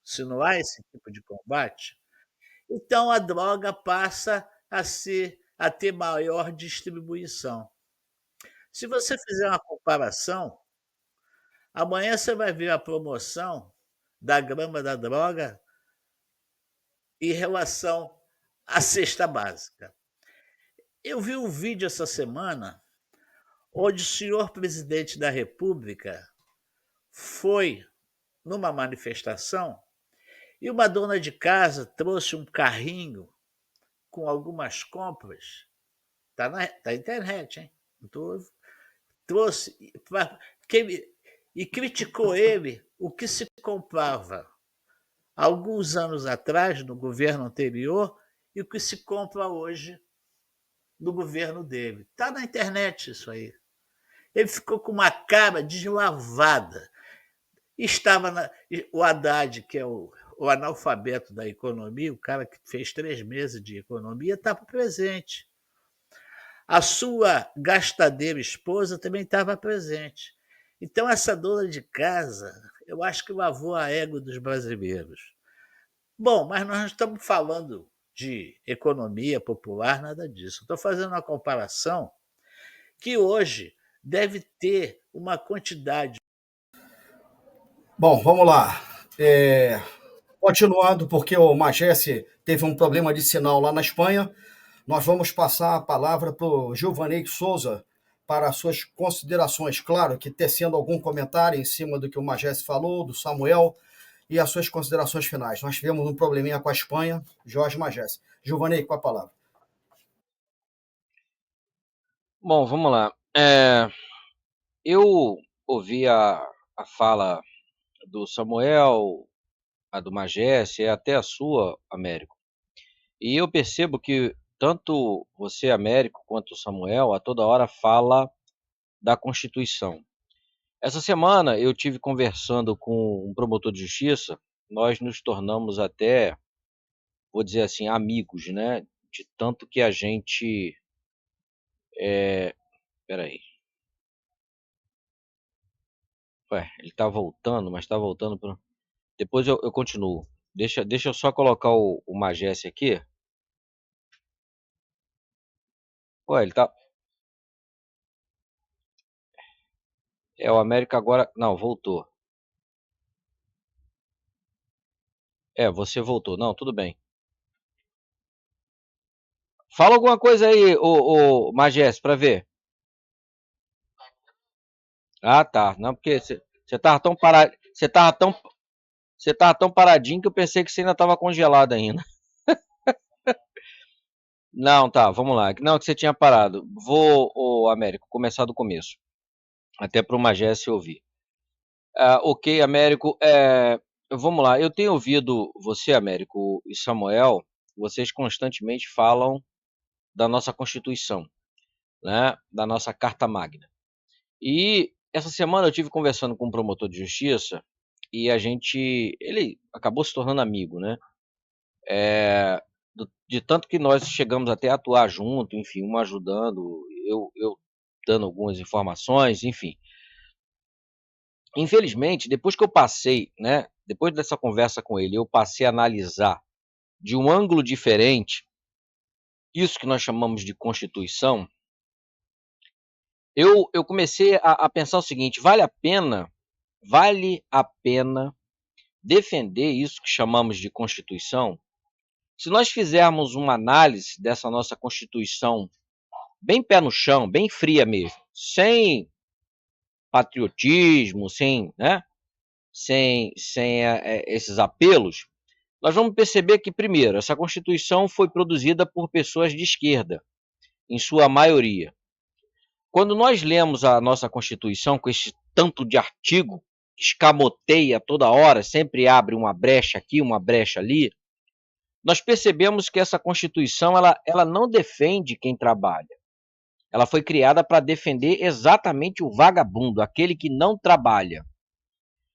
se não há esse tipo de combate, então a droga passa a ter maior distribuição. Se você fizer uma comparação, amanhã você vai ver a promoção da grama da droga em relação à cesta básica. Eu vi um vídeo essa semana onde o senhor presidente da República foi numa manifestação e uma dona de casa trouxe um carrinho com algumas compras. Tá na internet, hein? Trouxe e criticou ele o que se comprava alguns anos atrás, no governo anterior, e o que se compra hoje no governo dele. Está na internet isso aí. Ele ficou com uma cara deslavada. O Haddad, que é o analfabeto da economia, o cara que fez 3 meses de economia, estava presente. A sua gastadeira esposa também estava presente. Então, essa dona de casa, eu acho que lavou a égua dos brasileiros. Bom, mas nós não estamos falando de economia popular, nada disso. Estou fazendo uma comparação que hoje deve ter uma quantidade. Bom, vamos lá. Continuando, porque o Magesse teve um problema de sinal lá na Espanha, nós vamos passar a palavra para o Giovanni Souza para as suas considerações. Claro que tecendo algum comentário em cima do que o Magesse falou, do Samuel, e as suas considerações finais. Nós tivemos um probleminha com a Espanha, Jorge Magesse. Giovanni, com a palavra. Bom, vamos lá. Eu ouvi a fala do Samuel, a do Magesse, e até a sua, Américo. E eu percebo que tanto você, Américo, quanto o Samuel, a toda hora fala da Constituição. Essa semana eu tive conversando com um promotor de justiça, nós nos tornamos até, vou dizer assim, amigos, né? De tanto que a gente. Peraí. Ué, ele tá voltando, mas tá voltando para. Depois eu continuo. Deixa eu só colocar o Magesse aqui. Ué, ele tá. O América agora. Não, voltou. Você voltou. Não, tudo bem. Fala alguma coisa aí, ô Magés, pra ver. Ah, tá. Não, porque você tava tão parado. Você tava tão paradinho que eu pensei que você ainda tava congelado ainda. Não, tá, vamos lá. Não, que você tinha parado. Vou, ô Américo, começar do começo. Até pro Magés se ouvir. Ok, Américo. Vamos lá. Eu tenho ouvido você, Américo, e Samuel, vocês constantemente falam da nossa Constituição, né? Da nossa Carta Magna. E essa semana eu tive conversando com um promotor de justiça e ele acabou se tornando amigo, né? De tanto que nós chegamos até a atuar junto, enfim, um ajudando, eu dando algumas informações, enfim. Infelizmente, depois que eu passei, né? Depois dessa conversa com ele, eu passei a analisar de um ângulo diferente isso que nós chamamos de Constituição. Eu comecei a pensar o seguinte: vale a pena defender isso que chamamos de Constituição? Se nós fizermos uma análise dessa nossa Constituição bem pé no chão, bem fria mesmo, sem patriotismo, sem, né, sem esses apelos, nós vamos perceber que, primeiro, essa Constituição foi produzida por pessoas de esquerda, em sua maioria. Quando nós lemos a nossa Constituição com esse tanto de artigo, que escamoteia toda hora, sempre abre uma brecha aqui, uma brecha ali, nós percebemos que essa Constituição ela não defende quem trabalha. Ela foi criada para defender exatamente o vagabundo, aquele que não trabalha.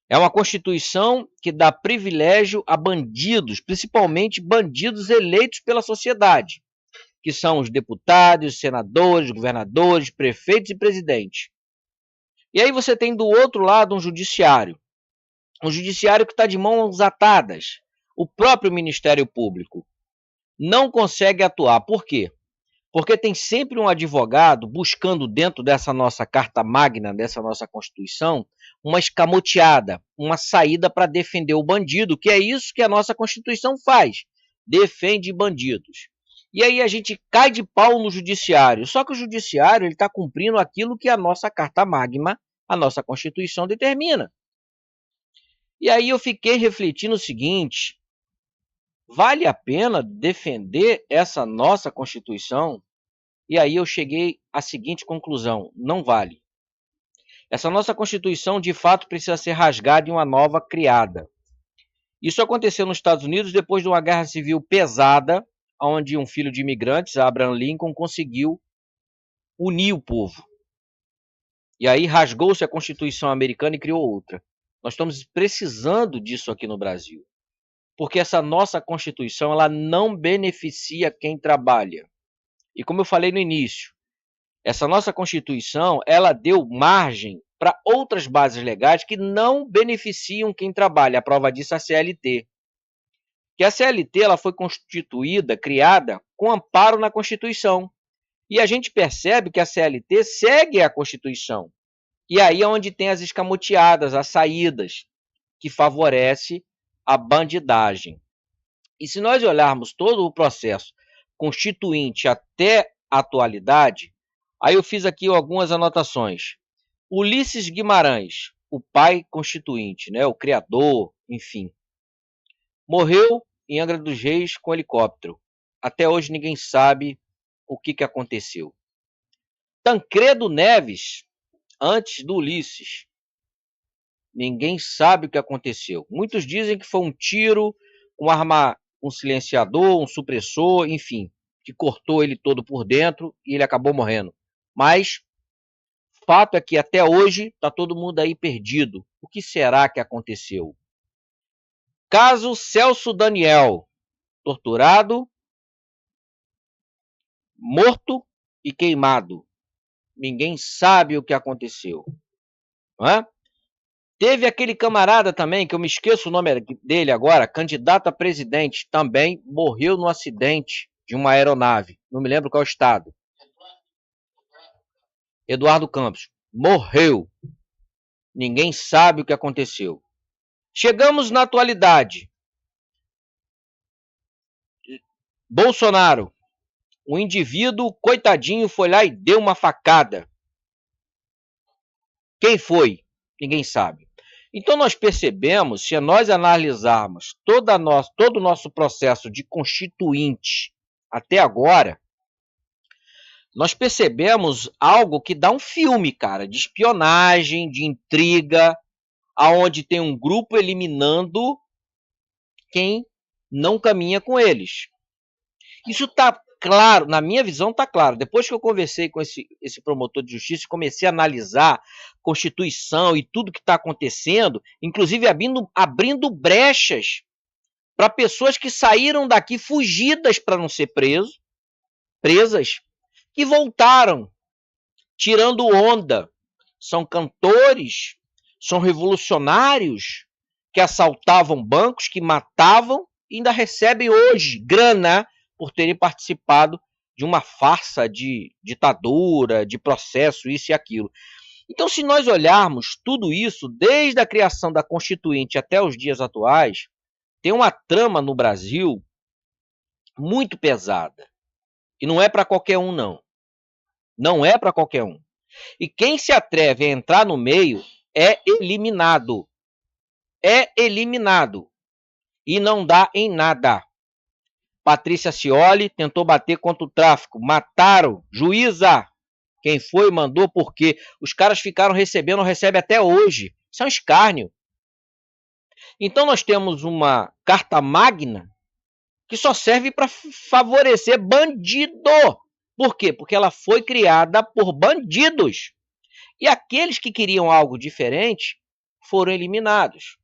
É uma Constituição que dá privilégio a bandidos, principalmente bandidos eleitos pela sociedade, que são os deputados, senadores, governadores, prefeitos e presidentes. E aí você tem do outro lado um judiciário que está de mãos atadas. O próprio Ministério Público não consegue atuar. Por quê? Porque tem sempre um advogado buscando dentro dessa nossa Carta Magna, dessa nossa Constituição, uma escamoteada, uma saída para defender o bandido, que é isso que a nossa Constituição faz, defende bandidos. E aí a gente cai de pau no judiciário, só que o judiciário está cumprindo aquilo que a nossa Carta Magna, a nossa Constituição determina. E aí eu fiquei refletindo o seguinte: vale a pena defender essa nossa Constituição? E aí eu cheguei à seguinte conclusão: não vale. Essa nossa Constituição, de fato, precisa ser rasgada e uma nova criada. Isso aconteceu nos Estados Unidos depois de uma guerra civil pesada, onde um filho de imigrantes, Abraham Lincoln, conseguiu unir o povo. E aí rasgou-se a Constituição americana e criou outra. Nós estamos precisando disso aqui no Brasil. Porque essa nossa Constituição ela não beneficia quem trabalha. E como eu falei no início, essa nossa Constituição ela deu margem para outras bases legais que não beneficiam quem trabalha. A prova disso é a CLT. Que a CLT ela foi constituída, criada com amparo na Constituição. E a gente percebe que a CLT segue a Constituição. E aí é onde tem as escamoteadas, as saídas, que favorece a bandidagem. E se nós olharmos todo o processo constituinte até a atualidade, aí eu fiz aqui algumas anotações. Ulisses Guimarães, o pai constituinte, né, o criador, enfim, morreu em Angra dos Reis com helicóptero. Até hoje ninguém sabe o que aconteceu. Tancredo Neves, antes do Ulisses, ninguém sabe o que aconteceu. Muitos dizem que foi um tiro, uma arma, um silenciador, um supressor, enfim, que cortou ele todo por dentro e ele acabou morrendo. Mas fato é que até hoje está todo mundo aí perdido. O que será que aconteceu? Caso Celso Daniel, torturado, morto e queimado. Ninguém sabe o que aconteceu. Não é? Teve aquele camarada também, que eu me esqueço o nome dele agora, candidato a presidente, também morreu no acidente de uma aeronave. Não me lembro qual estado. Eduardo Campos. Morreu. Ninguém sabe o que aconteceu. Chegamos na atualidade. Bolsonaro, o indivíduo, coitadinho, foi lá e deu uma facada. Quem foi? Ninguém sabe. Então nós percebemos, se nós analisarmos todo o nosso processo de constituinte até agora, nós percebemos algo que dá um filme, cara, de espionagem, de intriga, aonde tem um grupo eliminando quem não caminha com eles. Isso está claro, na minha visão está claro. Depois que eu conversei com esse promotor de justiça e comecei a analisar a Constituição e tudo que está acontecendo, inclusive abrindo brechas para pessoas que saíram daqui fugidas para não ser presas, que voltaram, tirando onda. São cantores, são revolucionários que assaltavam bancos, que matavam e ainda recebem hoje grana por terem participado de uma farsa de ditadura, de processo, isso e aquilo. Então, se nós olharmos tudo isso, desde a criação da Constituinte até os dias atuais, tem uma trama no Brasil muito pesada. E não é para qualquer um, não. Não é para qualquer um. E quem se atreve a entrar no meio é eliminado. É eliminado. E não dá em nada. Patrícia Scioli tentou bater contra o tráfico. Mataram. Juíza. Quem foi, mandou, por quê? Os caras ficaram recebendo, recebem até hoje. Isso é um escárnio. Então nós temos uma carta magna que só serve para favorecer bandido. Por quê? Porque ela foi criada por bandidos. E aqueles que queriam algo diferente foram eliminados.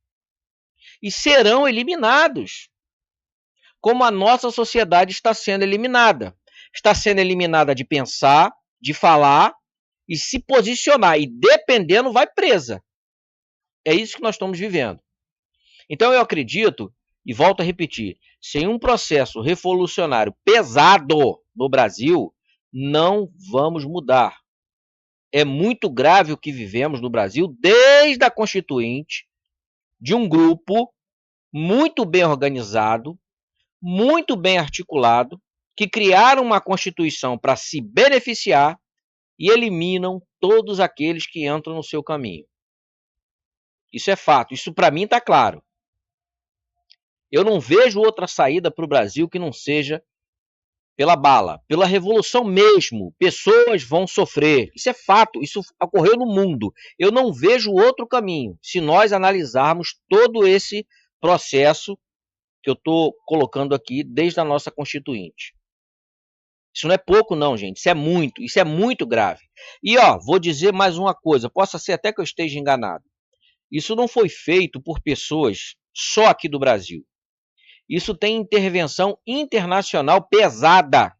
E serão eliminados. Como a nossa sociedade está sendo eliminada. Está sendo eliminada de pensar, de falar e se posicionar. E dependendo, vai presa. É isso que nós estamos vivendo. Então eu acredito, e volto a repetir, sem um processo revolucionário pesado no Brasil, não vamos mudar. É muito grave o que vivemos no Brasil desde a Constituinte, de um grupo muito bem organizado, muito bem articulado, que criaram uma Constituição para se beneficiar e eliminam todos aqueles que entram no seu caminho. Isso é fato, isso para mim está claro. Eu não vejo outra saída para o Brasil que não seja pela bala, pela revolução mesmo. Pessoas vão sofrer. Isso é fato, isso ocorreu no mundo. Eu não vejo outro caminho se nós analisarmos todo esse processo que eu estou colocando aqui desde a nossa Constituinte. Isso não é pouco não, gente. Isso é muito grave. E vou dizer mais uma coisa, possa ser até que eu esteja enganado. Isso não foi feito por pessoas só aqui do Brasil. Isso tem intervenção internacional pesada,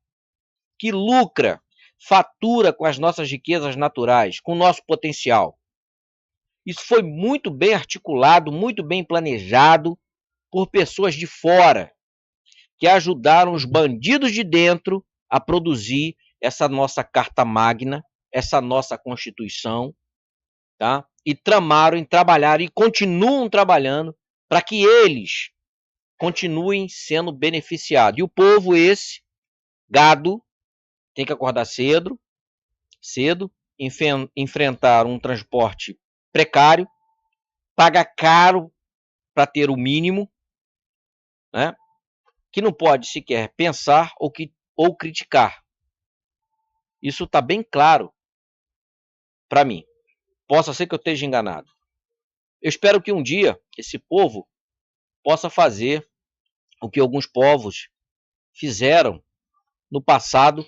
que lucra, fatura com as nossas riquezas naturais, com o nosso potencial. Isso foi muito bem articulado, muito bem planejado por pessoas de fora, que ajudaram os bandidos de dentro a produzir essa nossa Carta Magna, essa nossa Constituição, tá? E tramaram, trabalharam e continuam trabalhando para que eles continuem sendo beneficiados. E o povo esse, gado, tem que acordar cedo, enfrentar um transporte precário, pagar caro para ter o mínimo, né? Que não pode sequer pensar ou criticar. Isso está bem claro para mim. Possa ser que eu esteja enganado. Eu espero que um dia esse povo possa fazer o que alguns povos fizeram no passado,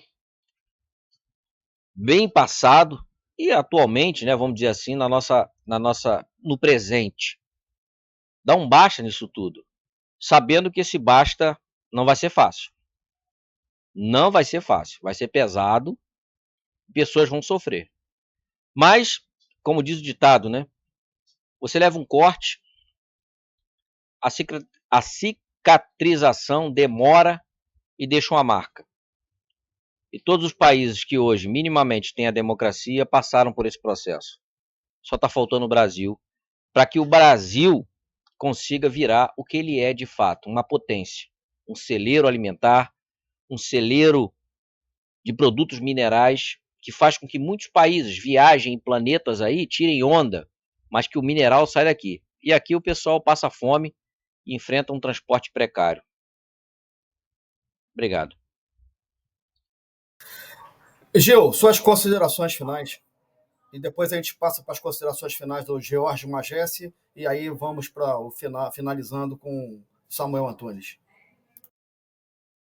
bem passado, e atualmente, né, vamos dizer assim, no presente. Dá um basta nisso tudo, sabendo que esse basta não vai ser fácil. Não vai ser fácil, vai ser pesado, pessoas vão sofrer. Mas, como diz o ditado, né, você leva um corte, a cicatrização demora e deixa uma marca. E todos os países que hoje minimamente têm a democracia passaram por esse processo. Só está faltando o Brasil, para que o Brasil consiga virar o que ele é de fato, uma potência, um celeiro alimentar, um celeiro de produtos minerais que faz com que muitos países viajem em planetas aí, tirem onda, mas que o mineral sai daqui. E aqui o pessoal passa fome e enfrenta um transporte precário. Obrigado. Gil, suas considerações finais. E depois a gente passa para as considerações finais do George Magesse e aí vamos para o final, finalizando com Samuel Antunes.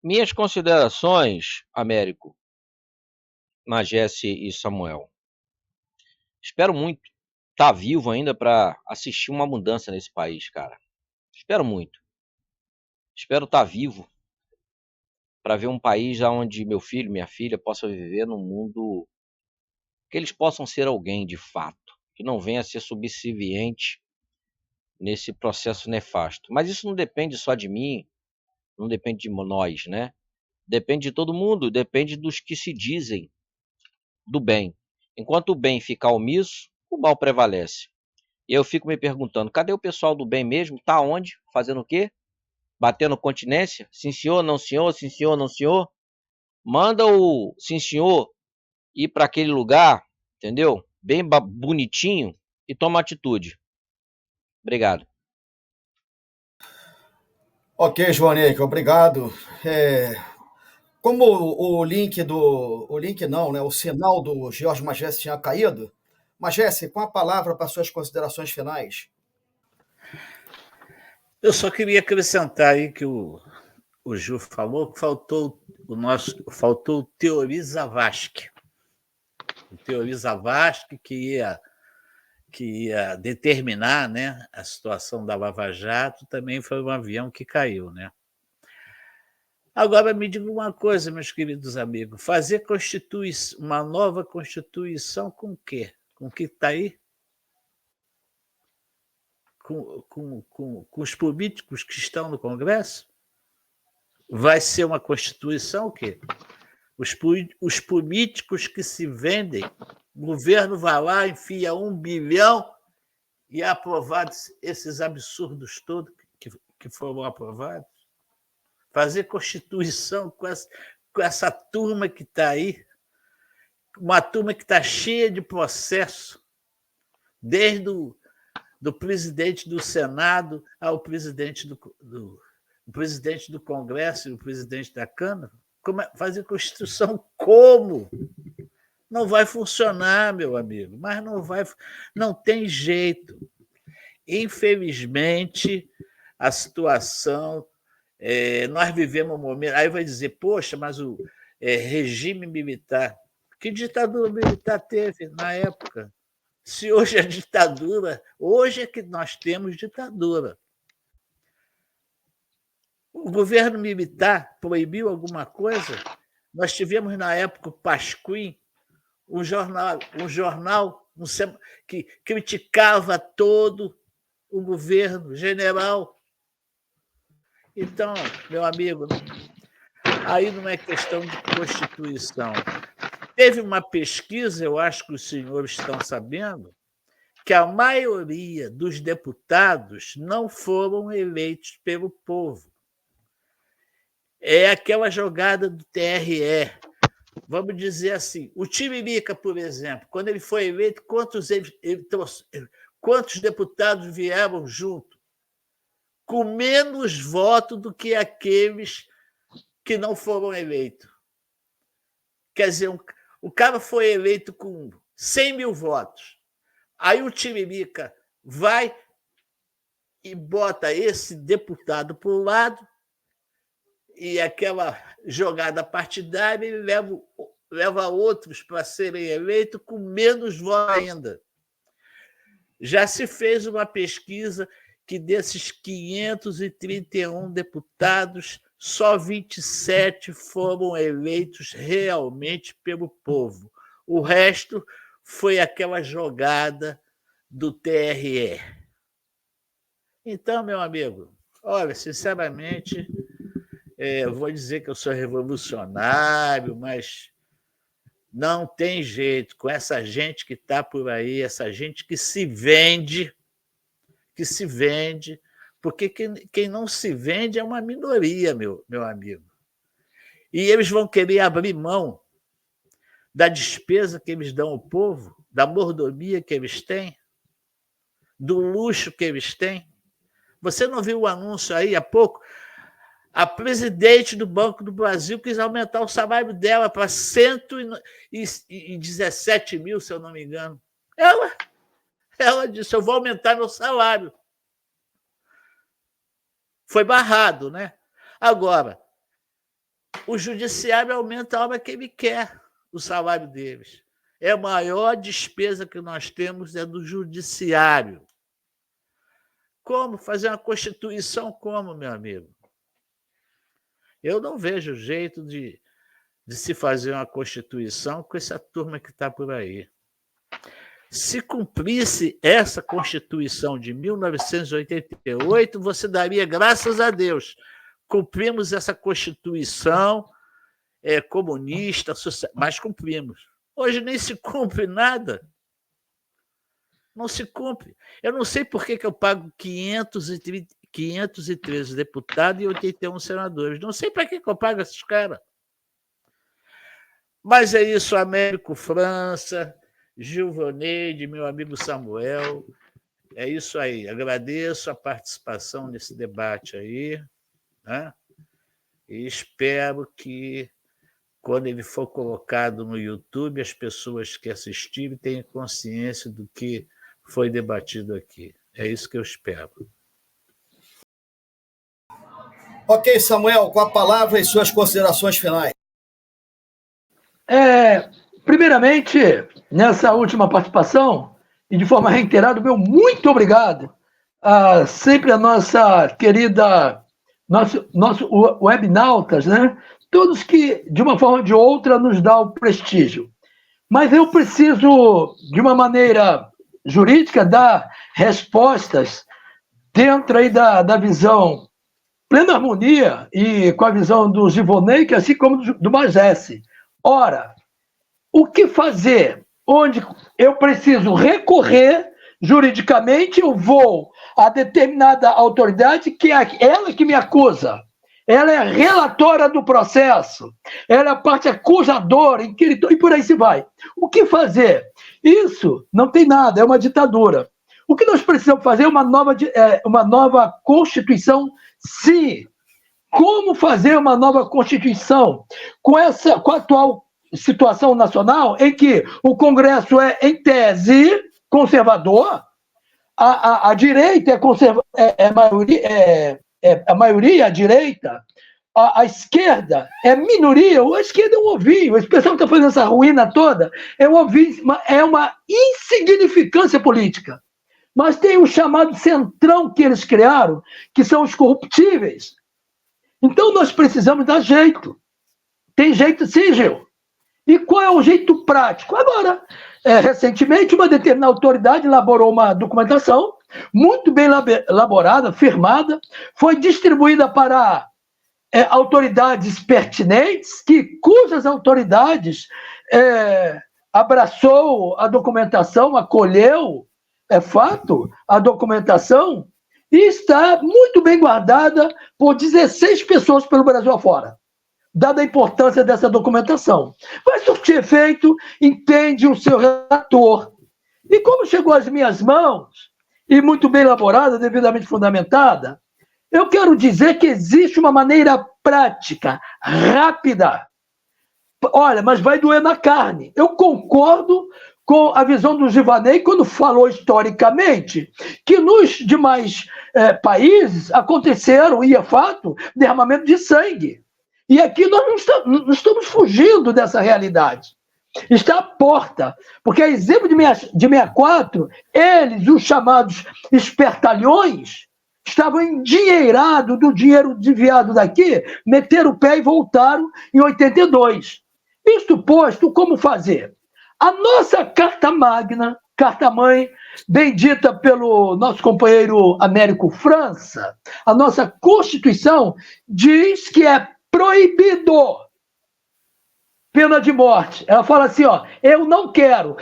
Minhas considerações, Américo, Magesse e Samuel. Espero muito estar vivo ainda para assistir uma mudança nesse país, cara. Espero muito. Espero estar vivo para ver um país onde meu filho, minha filha possam viver num mundo que eles possam ser alguém de fato, que não venha a ser subserviente nesse processo nefasto. Mas isso não depende só de mim, não depende de nós, né? Depende de todo mundo, depende dos que se dizem do bem. Enquanto o bem ficar omisso, o mal prevalece. E eu fico me perguntando, cadê o pessoal do bem mesmo? Tá onde? Fazendo o quê? Batendo continência? Sim senhor, não senhor, sim senhor, não senhor? Manda o sim senhor ir para aquele lugar, entendeu? Bem bonitinho e toma atitude. Obrigado. Ok, Joaneca, obrigado. Como o sinal do George Magesse tinha caído, Magesse, com a palavra para suas considerações finais. Eu só queria acrescentar aí que o Gil falou que faltou o Teori Zavascki. O Teori Zavascki que ia determinar, né, a situação da Lava Jato, também foi um avião que caiu, né? Agora me diga uma coisa, meus queridos amigos, fazer uma nova Constituição com o quê? Com o que está aí? Com os políticos que estão no Congresso? Vai ser uma Constituição o quê? Os políticos que se vendem, o governo vai lá, enfia 1 bilhão e é aprovado esses absurdos todos que foram aprovados. Fazer Constituição com essa turma que está aí, uma turma que está cheia de processo, desde do presidente do Senado ao presidente do presidente do Congresso e o presidente da Câmara. Fazer Constituição como? Não vai funcionar, meu amigo, mas não tem jeito. Infelizmente, a situação... nós vivemos um momento... Aí vai dizer, poxa, mas o regime militar... Que ditadura militar teve na época? Se hoje a ditadura... Hoje é que nós temos ditadura. O governo militar proibiu alguma coisa? Nós tivemos, na época, o Pasquim, um jornal que criticava todo o governo general. Então, meu amigo, aí não é questão de Constituição. Teve uma pesquisa, eu acho que os senhores estão sabendo, que a maioria dos deputados não foram eleitos pelo povo. É aquela jogada do TRE. Vamos dizer assim, o Tiririca, por exemplo, quando ele foi eleito, quantos deputados vieram junto? Com menos votos do que aqueles que não foram eleitos. Quer dizer, o cara foi eleito com 100 mil votos. Aí o Tiririca vai e bota esse deputado para o lado e aquela jogada partidária ele leva outros para serem eleitos com menos votos ainda. Já se fez uma pesquisa que desses 531 deputados, só 27 foram eleitos realmente pelo povo. O resto foi aquela jogada do TRE. Então, meu amigo, olha, sinceramente, eu vou dizer que eu sou revolucionário, mas não tem jeito com essa gente que está por aí, essa gente que se vende, porque quem não se vende é uma minoria, meu amigo. E eles vão querer abrir mão da despesa que eles dão ao povo, da mordomia que eles têm, do luxo que eles têm. Você não viu o anúncio aí há pouco? A presidente do Banco do Brasil quis aumentar o salário dela para 117 mil, se eu não me engano. Ela disse, eu vou aumentar meu salário. Foi barrado, né? Agora, o judiciário aumenta a hora que ele quer o salário deles. A maior despesa que nós temos é do judiciário. Como fazer uma Constituição? Como, meu amigo? Eu não vejo jeito de se fazer uma Constituição com essa turma que está por aí. Se cumprisse essa Constituição de 1988, você daria graças a Deus. Cumprimos essa Constituição comunista, mas cumprimos. Hoje nem se cumpre nada. Não se cumpre. Eu não sei por que eu pago 513 deputados e 81 senadores. Não sei para que eu pago esses caras. Mas é isso, Américo França, Gilvaneide, meu amigo Samuel. É isso aí. Agradeço a participação nesse debate aí, né? E espero que, quando ele for colocado no YouTube, as pessoas que assistirem tenham consciência do que foi debatido aqui. É isso que eu espero. Ok, Samuel, com a palavra e suas considerações finais. Primeiramente, nessa última participação, e de forma reiterada, meu muito obrigado sempre a nossa querida, nosso webnautas, né? Todos que, de uma forma ou de outra, nos dão o prestígio. Mas eu preciso, de uma maneira jurídica, dar respostas dentro aí da visão plena harmonia e com a visão do Gilvaneide, assim como do Magesse. Ora, o que fazer? Onde eu preciso recorrer juridicamente, eu vou a determinada autoridade, que é ela que me acusa. Ela é a relatora do processo, ela é a parte acusadora, e por aí se vai. O que fazer? Isso não tem nada, é uma ditadura. O que nós precisamos fazer é uma nova Constituição, sim. Como fazer uma nova Constituição com a atual situação nacional em que o Congresso é, em tese, conservador, a direita a maioria à direita, a esquerda é minoria, a esquerda é um ovinho, esse pessoal que está fazendo essa ruína toda é um ovinho, é uma insignificância política. Mas tem o chamado centrão que eles criaram, que são os corruptíveis. Então nós precisamos dar jeito. Tem jeito sim, Gil. E qual é o jeito prático? Agora, recentemente, uma determinada autoridade elaborou uma documentação muito bem elaborada, firmada, foi distribuída para autoridades pertinentes, cujas autoridades abraçou a documentação, acolheu, é fato, a documentação, e está muito bem guardada por 16 pessoas pelo Brasil afora, dada a importância dessa documentação. Vai surtir efeito, entende o seu relator. E como chegou às minhas mãos, e muito bem elaborada, devidamente fundamentada, eu quero dizer que existe uma maneira prática, rápida. Olha, mas vai doer na carne. Eu concordo com a visão do Gilvaneide quando falou historicamente que nos demais países aconteceram, e é fato, derramamento de sangue. E aqui nós não estamos fugindo dessa realidade. Está à porta, porque a exemplo de 64, eles, os chamados espertalhões, estavam endinheirados do dinheiro desviado daqui, meteram o pé e voltaram em 82. Isto posto, como fazer? A nossa Carta Magna, Carta-mãe, bendita pelo nosso companheiro Américo França, a nossa Constituição diz que é proibido pena de morte. Ela fala assim, eu não quero.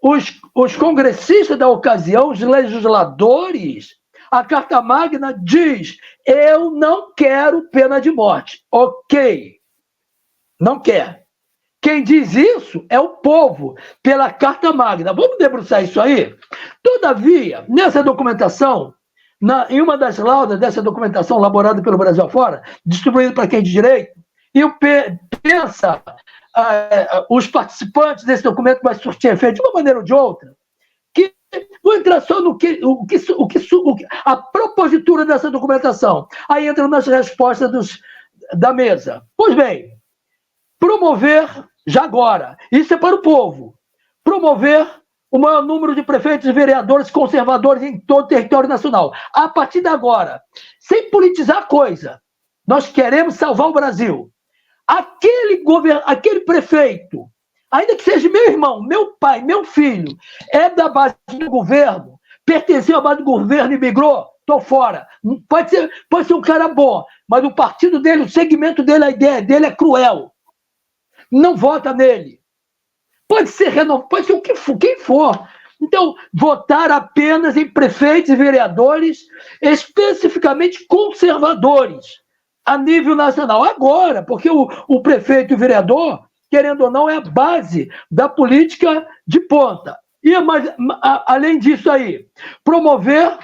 Os congressistas da ocasião, os legisladores, a Carta Magna diz, eu não quero pena de morte. Ok. Não quer. Quem diz isso é o povo, pela Carta Magna. Vamos debruçar isso aí? Todavia, nessa documentação, em uma das laudas dessa documentação elaborada pelo Brasil afora, distribuída para quem de direito, e pensa os participantes desse documento vai surtir efeito de uma maneira ou de outra, que vou entrar só no a propositura dessa documentação. Aí entram nas respostas da mesa. Pois bem, promover, já agora, isso é para o povo, promover o maior número de prefeitos e vereadores conservadores em todo o território nacional. A partir de agora, sem politizar a coisa, nós queremos salvar o Brasil. Aquele prefeito, ainda que seja meu irmão, meu pai, meu filho, é da base do governo, pertenceu à base do governo e migrou, estou fora. Pode ser um cara bom, mas o partido dele, o segmento dele, a ideia dele é cruel. Não vota nele. Pode ser quem for. Então, votar apenas em prefeitos e vereadores especificamente conservadores a nível nacional. Agora, porque o prefeito e o vereador, querendo ou não, é a base da política de ponta. E, além disso aí, promover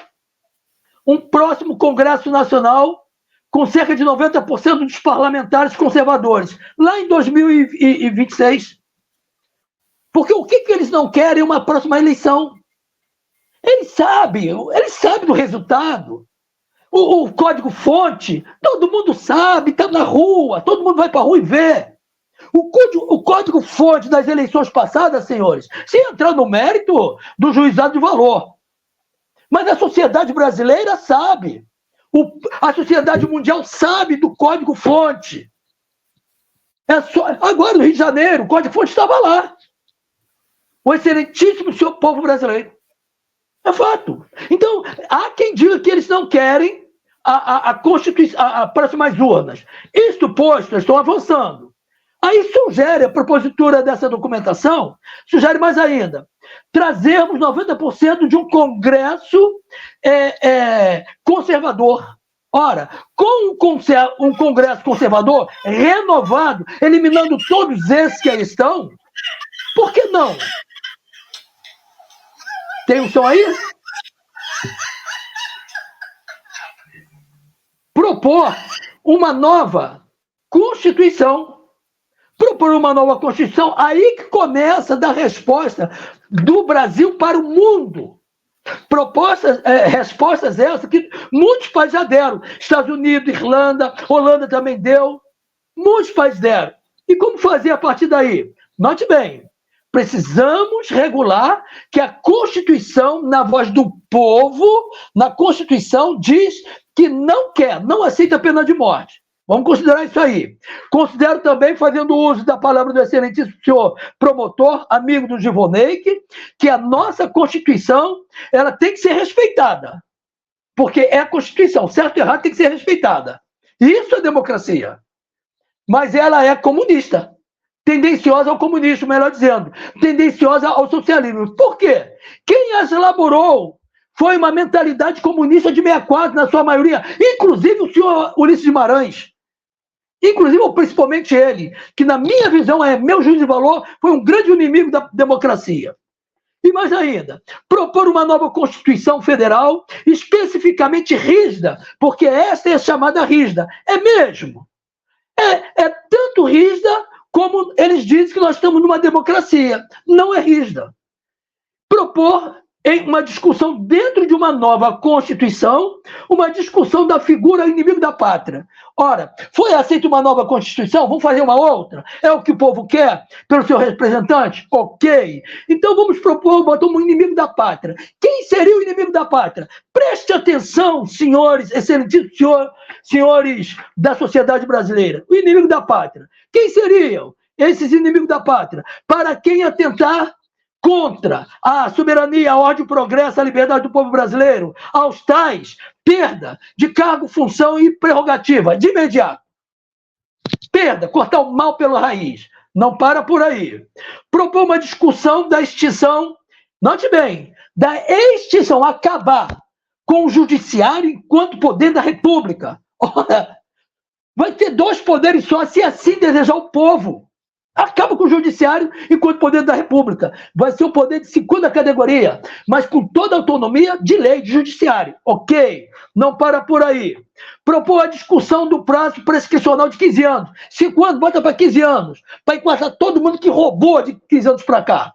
um próximo Congresso Nacional com cerca de 90% dos parlamentares conservadores, lá em 2026. Porque o que eles não querem é uma próxima eleição? Eles sabem do resultado. O código-fonte, todo mundo sabe, está na rua, todo mundo vai para a rua e vê. O código-fonte das eleições passadas, senhores, sem entrar no mérito do juizado de valor. Mas a sociedade brasileira sabe. A sociedade mundial sabe do código-fonte. Agora, no Rio de Janeiro, o código-fonte estava lá. O excelentíssimo senhor povo brasileiro. É fato. Então, há quem diga que eles não querem a Constituição, as próximas urnas. Isto posto, estão avançando. Aí sugere, a propositura dessa documentação, sugere mais ainda, trazermos 90% de um Congresso conservador. Ora, com um Congresso conservador renovado, eliminando todos esses que aí estão, por que não? Tem um som aí? Propor uma nova Constituição. Propor uma nova Constituição, aí que começa a dar resposta do Brasil para o mundo. Respostas essas que muitos países já deram. Estados Unidos, Irlanda, Holanda também deu. Muitos países deram. E como fazer a partir daí? Note bem, precisamos regular que a Constituição, na voz do povo, na Constituição diz que não aceita a pena de morte. Vamos considerar isso aí. Considero também, fazendo uso da palavra do excelentíssimo senhor promotor, amigo do Givoneik, que a nossa Constituição ela tem que ser respeitada. Porque é a Constituição, certo e errado tem que ser respeitada. Isso é democracia. Mas ela é comunista. Tendenciosa ao comunismo, melhor dizendo. Tendenciosa ao socialismo. Por quê? Quem as elaborou foi uma mentalidade comunista de 64, na sua maioria. Inclusive o senhor Ulisses Guimarães. Inclusive, ou principalmente ele, que na minha visão meu juízo de valor, foi um grande inimigo da democracia. E mais ainda, propor uma nova Constituição Federal especificamente rígida, porque esta é chamada rígida. É mesmo. É tanto rígida como eles dizem que nós estamos numa democracia. Não é rígida. Propor em uma discussão dentro de uma nova Constituição, uma discussão da figura inimigo da pátria. Ora, foi aceita uma nova Constituição? Vamos fazer uma outra? É o que o povo quer pelo seu representante? Ok. Então vamos propor, botar um inimigo da pátria. Quem seria o inimigo da pátria? Preste atenção, senhores, excelentíssimos senhores da sociedade brasileira. O inimigo da pátria. Quem seriam esses inimigos da pátria? Para quem atentar contra a soberania, a ordem, o progresso, a liberdade do povo brasileiro, aos tais, perda de cargo, função e prerrogativa, de imediato. Perda, cortar o mal pela raiz. Não para por aí. Propor uma discussão da extinção, note bem, da extinção, acabar com o judiciário enquanto poder da República. Ora, Vai ter 2 poderes só, se assim desejar o povo. Acaba com o judiciário enquanto poder da República. Vai ser o poder de 2ª categoria, mas com toda a autonomia de lei, de judiciário. Ok, não para por aí. Propor a discussão do prazo prescricional de 15 anos. 5 anos, bota para 15 anos. Para enquadrar todo mundo que roubou de 15 anos para cá.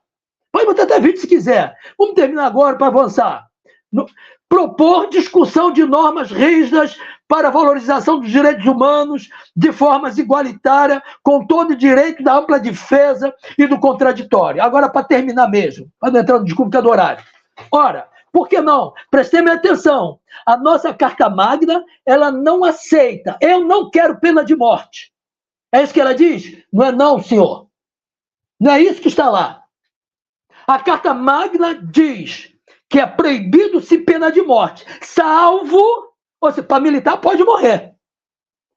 Pode botar até 20 se quiser. Vamos terminar agora para avançar. Propor discussão de normas rígidas para a valorização dos direitos humanos de formas igualitárias, com todo o direito da ampla defesa e do contraditório. Agora, para terminar mesmo, para não entrar no desculpa do horário. Ora, por que não? Prestem atenção. A nossa Carta Magna, ela não aceita. Eu não quero pena de morte. É isso que ela diz? Não é não, senhor. Não é isso que está lá. A Carta Magna diz que é proibido-se pena de morte, salvo, ou seja, para militar pode morrer.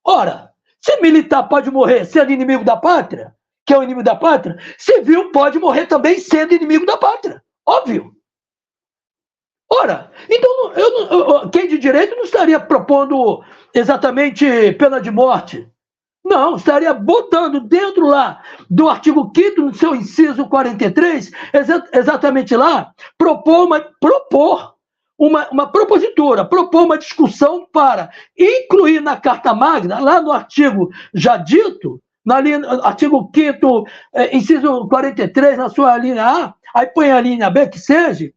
Ora, se militar pode morrer sendo inimigo da pátria, que é o inimigo da pátria, civil pode morrer também sendo inimigo da pátria. Óbvio. Ora, então quem de direito não estaria propondo exatamente pena de morte. Não, estaria botando dentro lá do artigo 5º, no seu inciso 43, exatamente lá, propor uma discussão para incluir na Carta Magna, lá no artigo já dito, artigo 5º, inciso 43, na sua linha A, aí põe a linha B, que seja,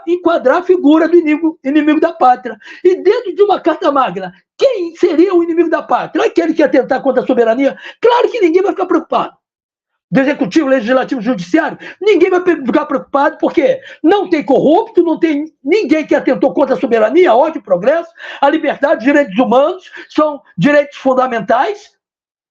enquadrar a figura do inimigo da pátria. E dentro de uma Carta Magna, quem seria o inimigo da pátria? Aquele que atentar contra a soberania? Claro que ninguém vai ficar preocupado. Do Executivo, Legislativo, Judiciário, ninguém vai ficar preocupado, porque não tem corrupto, não tem ninguém que atentou contra a soberania, a ordem, o progresso, a liberdade, os direitos humanos, são direitos fundamentais.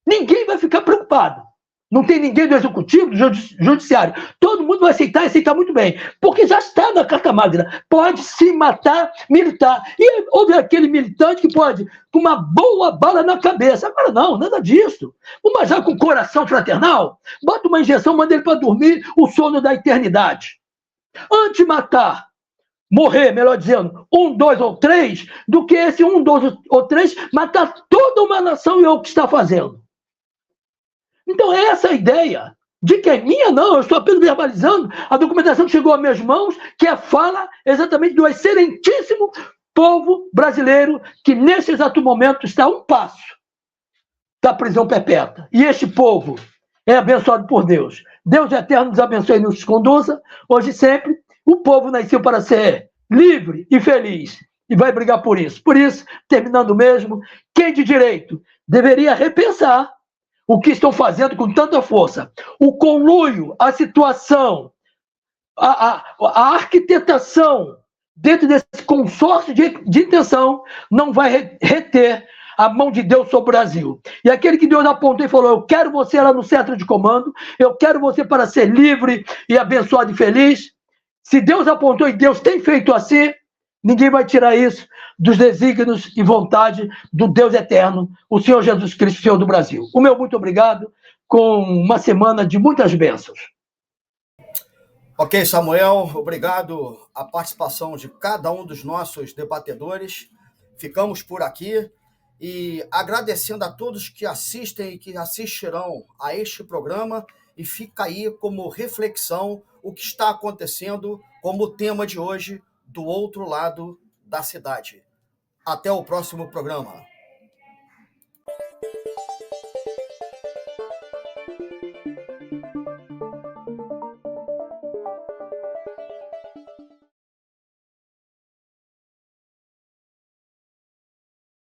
Ninguém vai ficar preocupado. Não tem ninguém do Executivo, do Judiciário. Todo mundo vai aceitar e aceitar muito bem. Porque já está na Carta Magna. Pode se matar militar. E houve aquele militante que pode, com uma boa bala na cabeça. Agora não, nada disso. Uma já com coração fraternal, bota uma injeção, manda ele para dormir o sono da eternidade. Antes matar, morrer, melhor dizendo, 1, 2 ou 3, do que esse 1, 2 ou 3 matar toda uma nação e é o que está fazendo. Então, essa é a ideia. De que é minha, não, eu estou apenas verbalizando a documentação que chegou às minhas mãos, que é a fala exatamente do excelentíssimo povo brasileiro, que nesse exato momento está a um passo da prisão perpétua. E este povo é abençoado por Deus. Deus eterno nos abençoe e nos conduza, hoje e sempre. O povo nasceu para ser livre e feliz, e vai brigar por isso. Por isso, terminando mesmo, quem de direito deveria repensar o que estão fazendo com tanta força. O conluio, a situação, a arquitetação dentro desse consórcio de intenção não vai reter a mão de Deus sobre o Brasil. E aquele que Deus apontou e falou, eu quero você lá no centro de comando, eu quero você para ser livre e abençoado e feliz. Se Deus apontou e Deus tem feito assim, ninguém vai tirar isso dos desígnios e vontade do Deus eterno, o Senhor Jesus Cristo, Senhor do Brasil. O meu muito obrigado, com uma semana de muitas bênçãos. Ok, Samuel, obrigado a participação de cada um dos nossos debatedores. Ficamos por aqui e agradecendo a todos que assistem e que assistirão a este programa, e fica aí como reflexão o que está acontecendo como tema de hoje, do outro lado da cidade. Até o próximo programa.